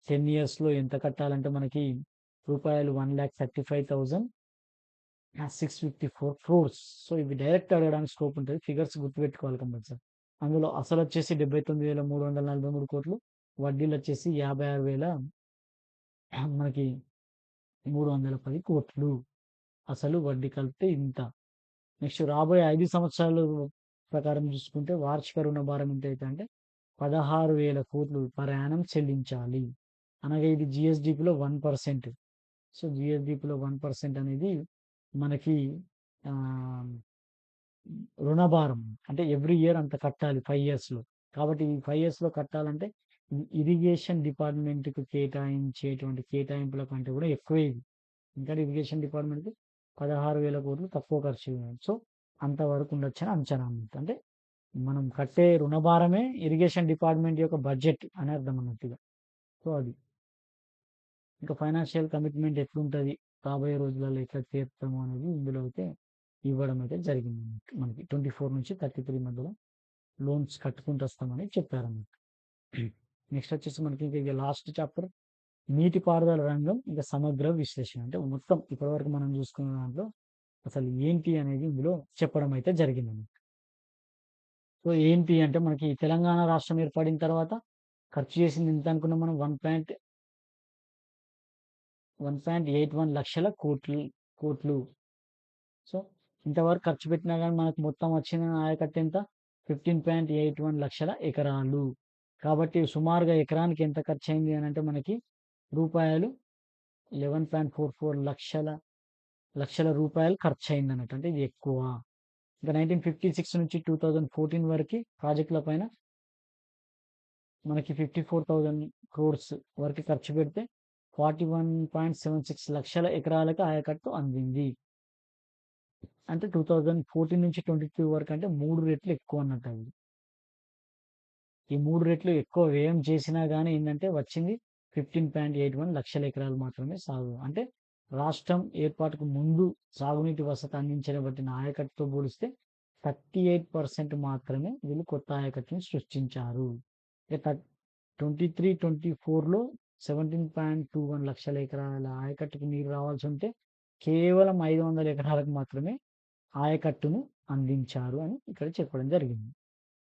10 ఇయర్స్‌లో ఎంత కట్టాలంటే మనకి రూపాయలు 1,35,654 క్రోర్స్. సో, ఇవి డైరెక్ట్ అడగడానికి స్కోప్ ఉంటది. ఫిగర్స్ గుర్తుపెట్టుకోవాలి కంపల్సరీ. అందులో అసలొచ్చేసి 79,343,00,00,000. వడ్డీలొచ్చేసి 56,000 మనకి 310,00,00,000. అసలు వడ్డీ కలిపితే ఇంత. నెక్స్ట్ రాబోయే 5 సంవత్సరాలు ప్రకారం చూసుకుంటే వార్షిక రుణ భారం ఎంతైతదంటే 16,000,00,00,000 పర్ యానమ్ చెల్లించాలి. అనగా ఇది జీఎస్‌డీపీలో 1%. సో, జీఎస్‌డీపీలో 1% అనేది మనకి ఆహ్, రుణభారం. అంటే ఎవ్రీ ఇయర్ అంత కట్టాలి 5 ఇయర్స్‌లో. కాబట్టి ఈ 5 ఇయర్స్‌లో కట్టాలంటే ఇరిగేషన్ డిపార్ట్‌మెంట్‌కి కేటాయించేటువంటి కేటాయింపుల కంటే కూడా ఎక్కువే ఇది. ఎందుకంటే ఇరిగేషన్ డిపార్ట్‌మెంట్‌కి 16,000,00,00,000 తక్కువ ఖర్చు. సో, అంతవరకు ఉండొచ్చని అంచనా అన్నమాట. అంటే మనం కట్టే రుణభారమే ఇరిగేషన్ డిపార్ట్‌మెంట్ యొక్క బడ్జెట్ అని అర్థం అన్నట్టుగా. సో, అది. ఇంకా ఫైనాన్షియల్ కమిట్మెంట్ ఎట్లుంటది? రాబోయే రోజులలో ఎట్లా తీరుతాము అనేది ఇందులో అయితే ఇవ్వడం అయితే జరిగిందన్నమాట. మనకి 24 నుంచి 33 మధ్యలో లోన్స్ కట్టుకుంటూ వస్తామని చెప్పారన్నమాట. నెక్స్ట్ వచ్చేసి మనకి ఇంక ఇగ లాస్ట్ చాప్టర్ నీటిపారుదల రంగం ఇంకా సమగ్ర విశ్లేషణ. అంటే మొత్తం ఇప్పటివరకు మనం చూసుకున్న దాంట్లో అసలు ఏంటి అనేది ఇందులో చెప్పడం అయితే జరిగిందన్నమాట. సో, ఏంటి అంటే మనకి తెలంగాణ రాష్ట్రం ఏర్పడిన తర్వాత ఖర్చు చేసింది ఎంత అనుకున్నాం మనం 1,81 లక్షల కోట్లు. సో, ఇంతవరకు ఖర్చు పెట్టినా గాని మనకు మొత్తం వచ్చిన ఆయకట్టు ఎంత? 15.81 లక్షల ఎకరాలు. కాబట్టి సుమారుగా ఎకరానికి ఎంత ఖర్చయింది అనంటే మనకి రూపాయలు 11.44 లక్షల రూపాయలు ఖర్చయిందన్నట్టు. అంటే ఇది ఎక్కువ. ఇంకా 1956 నుంచి 2014 వరకి ప్రాజెక్టుల పైన మనకి 54,000 క్రోర్స్ వరకు ఖర్చు పెడితే 41.76 లక్షల ఎకరాలకు ఆయకట్టు అందింది. అంటే 2014 నుంచి 22 వరకు అంటే 3 రెట్లు ఎక్కువ అన్నట్టు అది. ఈ 3 రెట్లు ఎక్కువ వ్యయం చేసినా గానీ ఏందంటే వచ్చింది 15.81 లక్షల ఎకరాలు మాత్రమే సాగు. అంటే రాష్ట్రం ఏర్పాటుకు ముందు సాగునీటి వసతి అందించబట్టిన ఆయకట్టుతో పోలిస్తే 38% మాత్రమే వీళ్ళు కొత్త ఆయకట్టుని సృష్టించారు. ఇక 23, 24లో 17.21 లక్షల ఎకరాల ఆయకట్టుకు నీరు రావాల్సి ఉంటే కేవలం 500 ఎకరాలకు మాత్రమే ఆయకట్టును అందించారు అని ఇక్కడ చెప్పడం జరిగింది.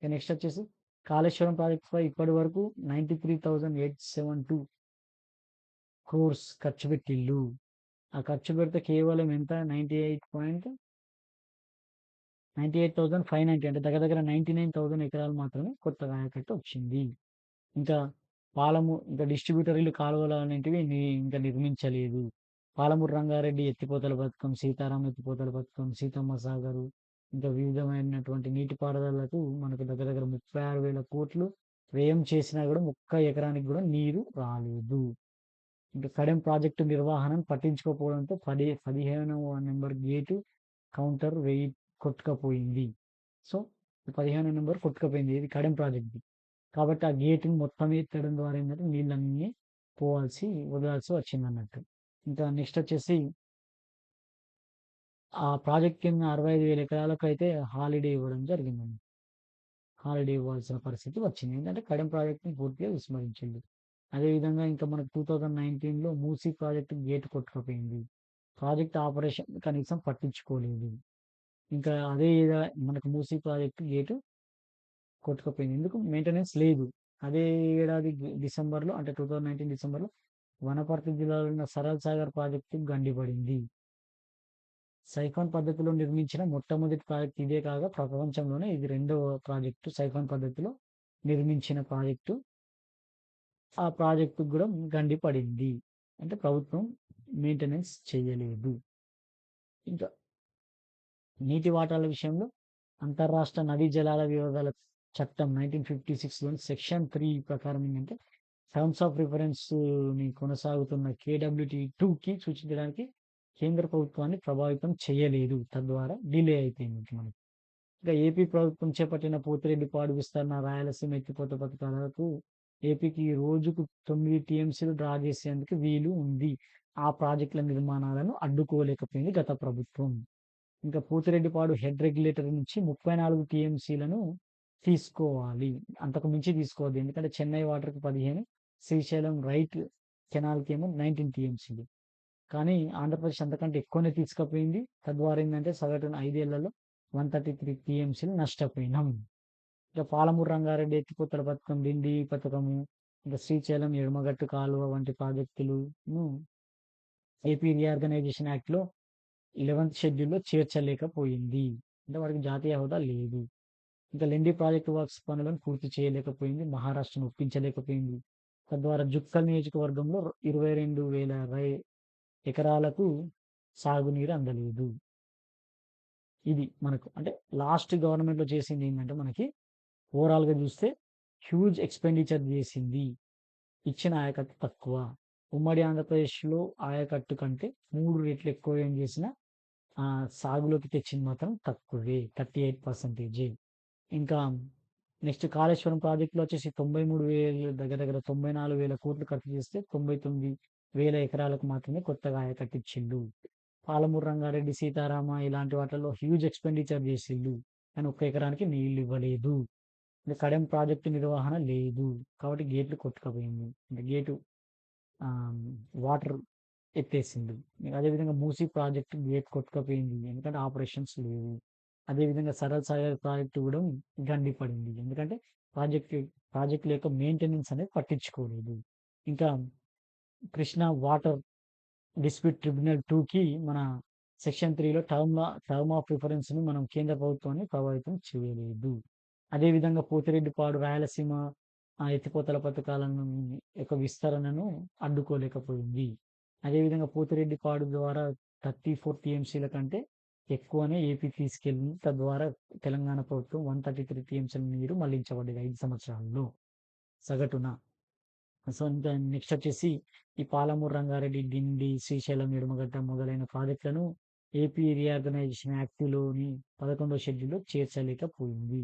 ఇక నెక్స్ట్ వచ్చేసి కాళేశ్వరం ప్రాజెక్టుపై ఇప్పటి వరకు 93,872 క్రోర్స్ ఖర్చు పెట్టిల్లు. ఆ ఖర్చు పెడితే కేవలం ఎంత 98,590 అంటే దగ్గర 99,000 ఎకరాలు మాత్రమే కొత్తగా ఆయకట్టు వచ్చింది. ఇంకా ఇంకా డిస్ట్రిబ్యూటరీలు కాలువలు అనేటివి ఇంకా నిర్మించలేదు. పాలమూరు రంగారెడ్డి ఎత్తిపోతల పథకం, సీతారాం ఎత్తిపోతల పథకం, సీతమ్మ సాగరు, ఇంకా వివిధమైనటువంటి నీటిపారుదలకు మనకు దగ్గర 36,000 కోట్లు వ్యయం చేసినా కూడా ఒక్క ఎకరానికి కూడా నీరు రాలేదు. ఇంకా కడెం ప్రాజెక్టు నిర్వహణను పట్టించుకోకపోవడంతో 15వ నెంబర్ గేటు కౌంటర్ కొట్టుకపోయింది. సో 15వ నెంబర్ కొట్టుకపోయింది ఇది కడెం ప్రాజెక్ట్. కాబట్టి ఆ గేటుని మొత్తం ఎత్తడం ద్వారా ఏంటంటే నీళ్ళన్నీ వదలాల్సి వచ్చిందన్నట్టు. ఇంకా నెక్స్ట్ వచ్చేసి ఆ ప్రాజెక్ట్ కింద 65,000 ఎకరాలకు అయితే హాలిడే ఇవ్వడం జరిగిందండి. హాలిడే ఇవ్వాల్సిన పరిస్థితి వచ్చింది. ఏంటంటే కడెం ప్రాజెక్ట్‌ని పూర్తిగా విస్మరించింది. అదేవిధంగా ఇంకా మనకు 2019లో మూసీ ప్రాజెక్ట్ గేట్ కొట్టుకుపోయింది. ప్రాజెక్ట్ ఆపరేషన్ కనీసం పట్టించుకోలేదు. ఇంకా మనకు మూసీ ప్రాజెక్ట్ గేటు కొట్టుకుపోయింది. ఎందుకు? మెయింటెనెన్స్ లేదు. అదే ఏడాది డిసెంబర్‌లో అంటే 2019 డిసెంబర్‌లో వనపర్తి జిల్లాలో ఉన్న సరల్ సాగర్ ప్రాజెక్టు గండిపడింది. సైఫాన్ పద్ధతిలో నిర్మించిన మొట్టమొదటి ప్రాజెక్ట్ ఇదే కాగా ప్రపంచంలోనే ఇది రెండవ ప్రాజెక్టు సైఫాన్ పద్ధతిలో నిర్మించిన ప్రాజెక్టు. ఆ ప్రాజెక్టు కూడా గండిపడింది. అంటే ప్రభుత్వం మెయింటెనెన్స్ చేయలేదు. ఇంకా నీటి వాటాల విషయంలో అంతర్రాష్ట్ర నదీ జలాల వివాదాల చట్టం 1956లోని సెక్షన్ 3 ప్రకారం ఏంటంటే టర్మ్స్ ఆఫ్ రిఫరెన్స్‌ని కొనసాగుతున్న KWT2కి సూచించడానికి కేంద్ర ప్రభుత్వాన్ని ప్రభావితం చేయలేదు. తద్వారా డిలే అయిపోయింది మనకి. ఇంకా ఏపీ ప్రభుత్వం చేపట్టిన పోతిరెడ్డిపాడు విస్తరణ, రాయలసీమ ఎత్తిపోత పథకాలకు ఏపీకి రోజుకు 9 టీఎంసీలు డ్రా చేసేందుకు వీలు ఉంది. ఆ ప్రాజెక్టుల నిర్మాణాలను అడ్డుకోలేకపోయింది గత ప్రభుత్వం. ఇంకా పోతిరెడ్డిపాడు హెడ్ రెగ్యులేటర్ నుంచి 34 టీఎంసీలను తీసుకోవాలి. అంతకు మించి తీసుకోవద్దు. ఎందుకంటే చెన్నై వాటర్‌కి 15, శ్రీశైలం రైట్ కెనాల్‌కేమో 19 టీఎంసీలు. కానీ ఆంధ్రప్రదేశ్ అంతకంటే ఎక్కువనే తీసుకుపోయింది. తద్వారా ఏందంటే సగటున 5 ఏళ్లలో 133 టీఎంసీలు నష్టపోయినాం. ఇక పాలమూరు రంగారెడ్డి ఎత్తిపోతల పథకం, డిండి పథకము, ఇంకా శ్రీశైలం ఎడమగట్టు కాలువ వంటి ప్రాజెక్టులను ఏపీ రీఆర్గనైజేషన్ యాక్ట్‌లో 11th షెడ్యూల్‌లో చేర్చలేకపోయింది. అంటే వాటికి జాతీయ హోదా లేదు. ఇంకా లెండి ప్రాజెక్టు వర్క్స్ పనులను పూర్తి చేయలేకపోయింది. మహారాష్ట్రను ఒప్పించలేకపోయింది. తద్వారా జుక్కల్ నియోజకవర్గంలో 22,000 ఎకరాలకు సాగునీరు అందలేదు. ఇది మనకు అంటే లాస్ట్ గవర్నమెంట్‌లో చేసింది ఏంటంటే మనకి ఓవరాల్‌గా చూస్తే హ్యూజ్ ఎక్స్‌పెండిచర్ చేసింది. ఇచ్చిన ఆయకట్టు తక్కువ. ఉమ్మడి ఆంధ్రప్రదేశ్‌లో ఆయకట్టు కంటే 3 రెట్లు ఎక్కువ ఏం చేసినా సాగులోకి తెచ్చింది మాత్రం తక్కువే. 38%. ఇంకా నెక్స్ట్ కాళేశ్వరం ప్రాజెక్ట్‌లో వచ్చేసి 93,000 దగ్గర 94,000 కోట్లు ఖర్చు చేస్తే 99,000 ఎకరాలకు మాత్రమే కొత్తగా ఆయకట్టు ఇచ్చిండు. పాలమూరు రంగారెడ్డి, సీతారామ ఇలాంటి వాటిల్లో హ్యూజ్ ఎక్స్‌పెండిచర్ చేసిల్లు. కానీ ఒక్క ఎకరానికి నీళ్లు ఇవ్వలేదు. ఇంకా కడెం ప్రాజెక్టు నిర్వహణ లేదు. కాబట్టి గేట్లు కొట్టుకుపోయింది. అంటే గేటు వాటర్ ఎత్తేసిండు. అదేవిధంగా మూసీ ప్రాజెక్ట్ గేట్ కొట్టుకుపోయింది. ఎందుకంటే ఆపరేషన్స్ లేవు. అదేవిధంగా సరల్ సాగర్ ప్రాజెక్ట్ కూడా గండిపడింది. ఎందుకంటే ప్రాజెక్టుల యొక్క మెయింటెనెన్స్ అనేది పట్టించుకోలేదు. ఇంకా కృష్ణా వాటర్ డిస్ప్యూట్ ట్రిబ్యునల్ 2కి మన సెక్షన్ 3లో టర్మ్ ఆఫ్ రిఫరెన్స్‌ని మనం కేంద్ర ప్రభుత్వాన్ని ప్రభావితం చేయలేదు. అదేవిధంగా పోతిరెడ్డిపాడు, రాయలసీమ ఎత్తిపోతల పథకాలను యొక్క విస్తరణను అడ్డుకోలేకపోయింది. అదేవిధంగా పోతిరెడ్డిపాడు ద్వారా 34 టీఎంసీల కంటే ఎక్కువనే ఏపీ తీసుకెళ్ళింది. తద్వారా తెలంగాణ ప్రభుత్వం 133 టీఎంసీల నీరు మళ్లించబడ్డది 5 సంవత్సరాల్లో సగటున. సో, ఇంకా నెక్స్ట్ వచ్చేసి ఈ పాలమూరు రంగారెడ్డి, డిండి, శ్రీశైలం, ఎడమగట్ట మొదలైన ప్రాజెక్టులను ఏపీ రీఆర్గనైజేషన్ యాక్ట్‌లోని 11వ షెడ్యూల్‌లో చేర్చలేకపోయింది.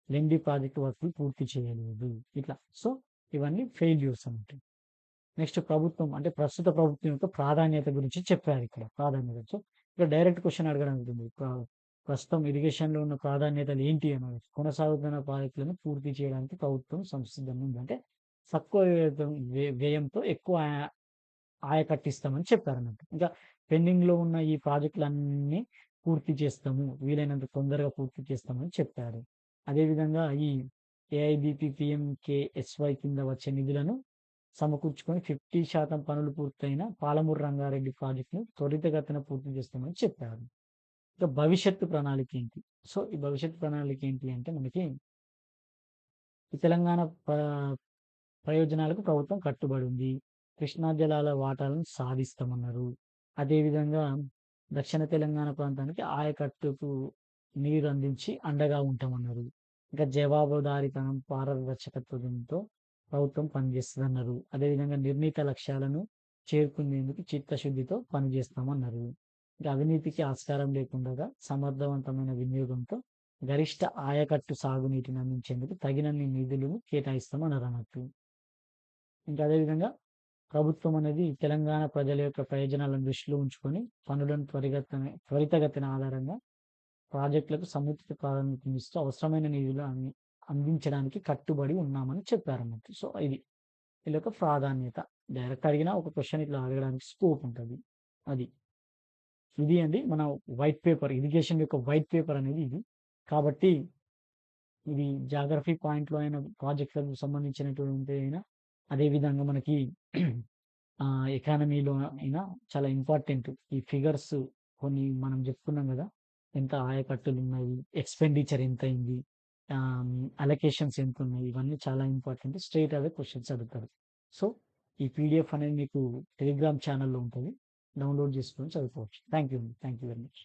లెండి ప్రాజెక్ట్ వర్కులు పూర్తి చేయలేదు. ఇట్లా. సో, ఇవన్నీ ఫెయిల్యూర్స్ అన్నట్టు. నెక్స్ట్ ప్రభుత్వం అంటే ప్రస్తుత ప్రభుత్వం యొక్క ప్రాధాన్యత గురించి చెప్పారు ఇక్కడ. ప్రాధాన్యత. సో, ఇక్కడ డైరెక్ట్ క్వెషన్ అడగడం ఉంటుంది. ప్రస్తుతం ఇరిగేషన్‌లో ఉన్న ప్రాధాన్యతలు ఏంటి అనేది. కొనసాగుతున్న ప్రాజెక్టులను పూర్తి చేయడానికి ప్రభుత్వం సంసిద్ధంగా ఉంది. అంటే తక్కువ వ్యయంతో ఎక్కువ ఆయకట్టిస్తామని చెప్పారన్నట్టు. ఇంకా పెండింగ్‌లో ఉన్న ఈ ప్రాజెక్టులన్నీ పూర్తి చేస్తాము. వీలైనంత తొందరగా పూర్తి చేస్తామని చెప్పారు. అదేవిధంగా ఈ ఏఐబీపీ, పీఎంకేఎస్వై కింద వచ్చే నిధులను సమకూర్చుకొని 50% పనులు పూర్తయిన పాలమూరు రంగారెడ్డి ప్రాజెక్ట్‌ను త్వరితగతిన పూర్తి చేస్తామని చెప్పారు. ఇక భవిష్యత్తు ప్రణాళిక ఏంటి? సో, ఈ భవిష్యత్తు ప్రణాళిక ఏంటి అంటే మనకి ఈ తెలంగాణ ప్రయోజనాలకు ప్రభుత్వం కట్టుబడి ఉంది. కృష్ణా జలాల వాటాలను సాధిస్తామన్నారు. అదేవిధంగా దక్షిణ తెలంగాణ ప్రాంతానికి ఆయకట్టుకు నీరు అందించి అండగా ఉంటామన్నారు. ఇంకా జవాబుదారీతనం, పారదర్శకత్వంతో ప్రభుత్వం పనిచేస్తదన్నారు. అదేవిధంగా నిర్ణీత లక్ష్యాలను చేరుకునేందుకు చిత్తశుద్ధితో పనిచేస్తామన్నారు. ఇంకా అవినీతికి ఆస్కారం లేకుండగా సమర్థవంతమైన వినియోగంతో గరిష్ట ఆయకట్టు సాగునీటిని అందించేందుకు తగినన్ని నిధులను కేటాయిస్తామన్నారన్నట్టు. ఇంకా అదేవిధంగా ప్రభుత్వం అనేది తెలంగాణ ప్రజల యొక్క ప్రయోజనాలను దృష్టిలో ఉంచుకొని పనులను త్వరితగతిన ఆధారంగా ప్రాజెక్టులకు సముచిత ప్రాధాన్యతనిస్తూ అవసరమైన నిధులు అందించడానికి కట్టుబడి ఉన్నామని చెప్పారన్నట్టు. సో, ఇది వీళ్ళ యొక్క ప్రాధాన్యత. డైరెక్ట్ అడిగినా ఒక క్వెషన్ ఇట్లా అడగడానికి స్కోప్ ఉంటది. అది. ఇది అండి మన వైట్ పేపర్. ఇరిగేషన్ యొక్క వైట్ పేపర్ అనేది ఇది. కాబట్టి ఇది జాగ్రఫీ పాయింట్‌లో అయినా, ప్రాజెక్టులకు సంబంధించినటువంటి అయినా, అదేవిధంగా మనకి ఎకానమీలో అయినా చాలా ఇంపార్టెంట్. ఈ ఫిగర్స్ కొన్ని మనం చెప్పుకున్నాం గదా! ఎంత ఆయకట్టులున్నాయి, ఎక్స్‌పెండిచర్ ఎంతయింది, అలొకేషన్స్ ఎంతున్నయి, ఇవన్నీ చాలా ఇంపార్టెంట్. స్ట్రెయిట్ అవే క్వెషన్స్ అడుగుతారు. సో, ఈ పీడీఎఫ్ అనేది మీకు టెలిగ్రామ్ ఛానెల్‌లో ఉంటది. డౌన్‌లోడ్ చేసుకొని చదువుకోవచ్చు. Thank you very much.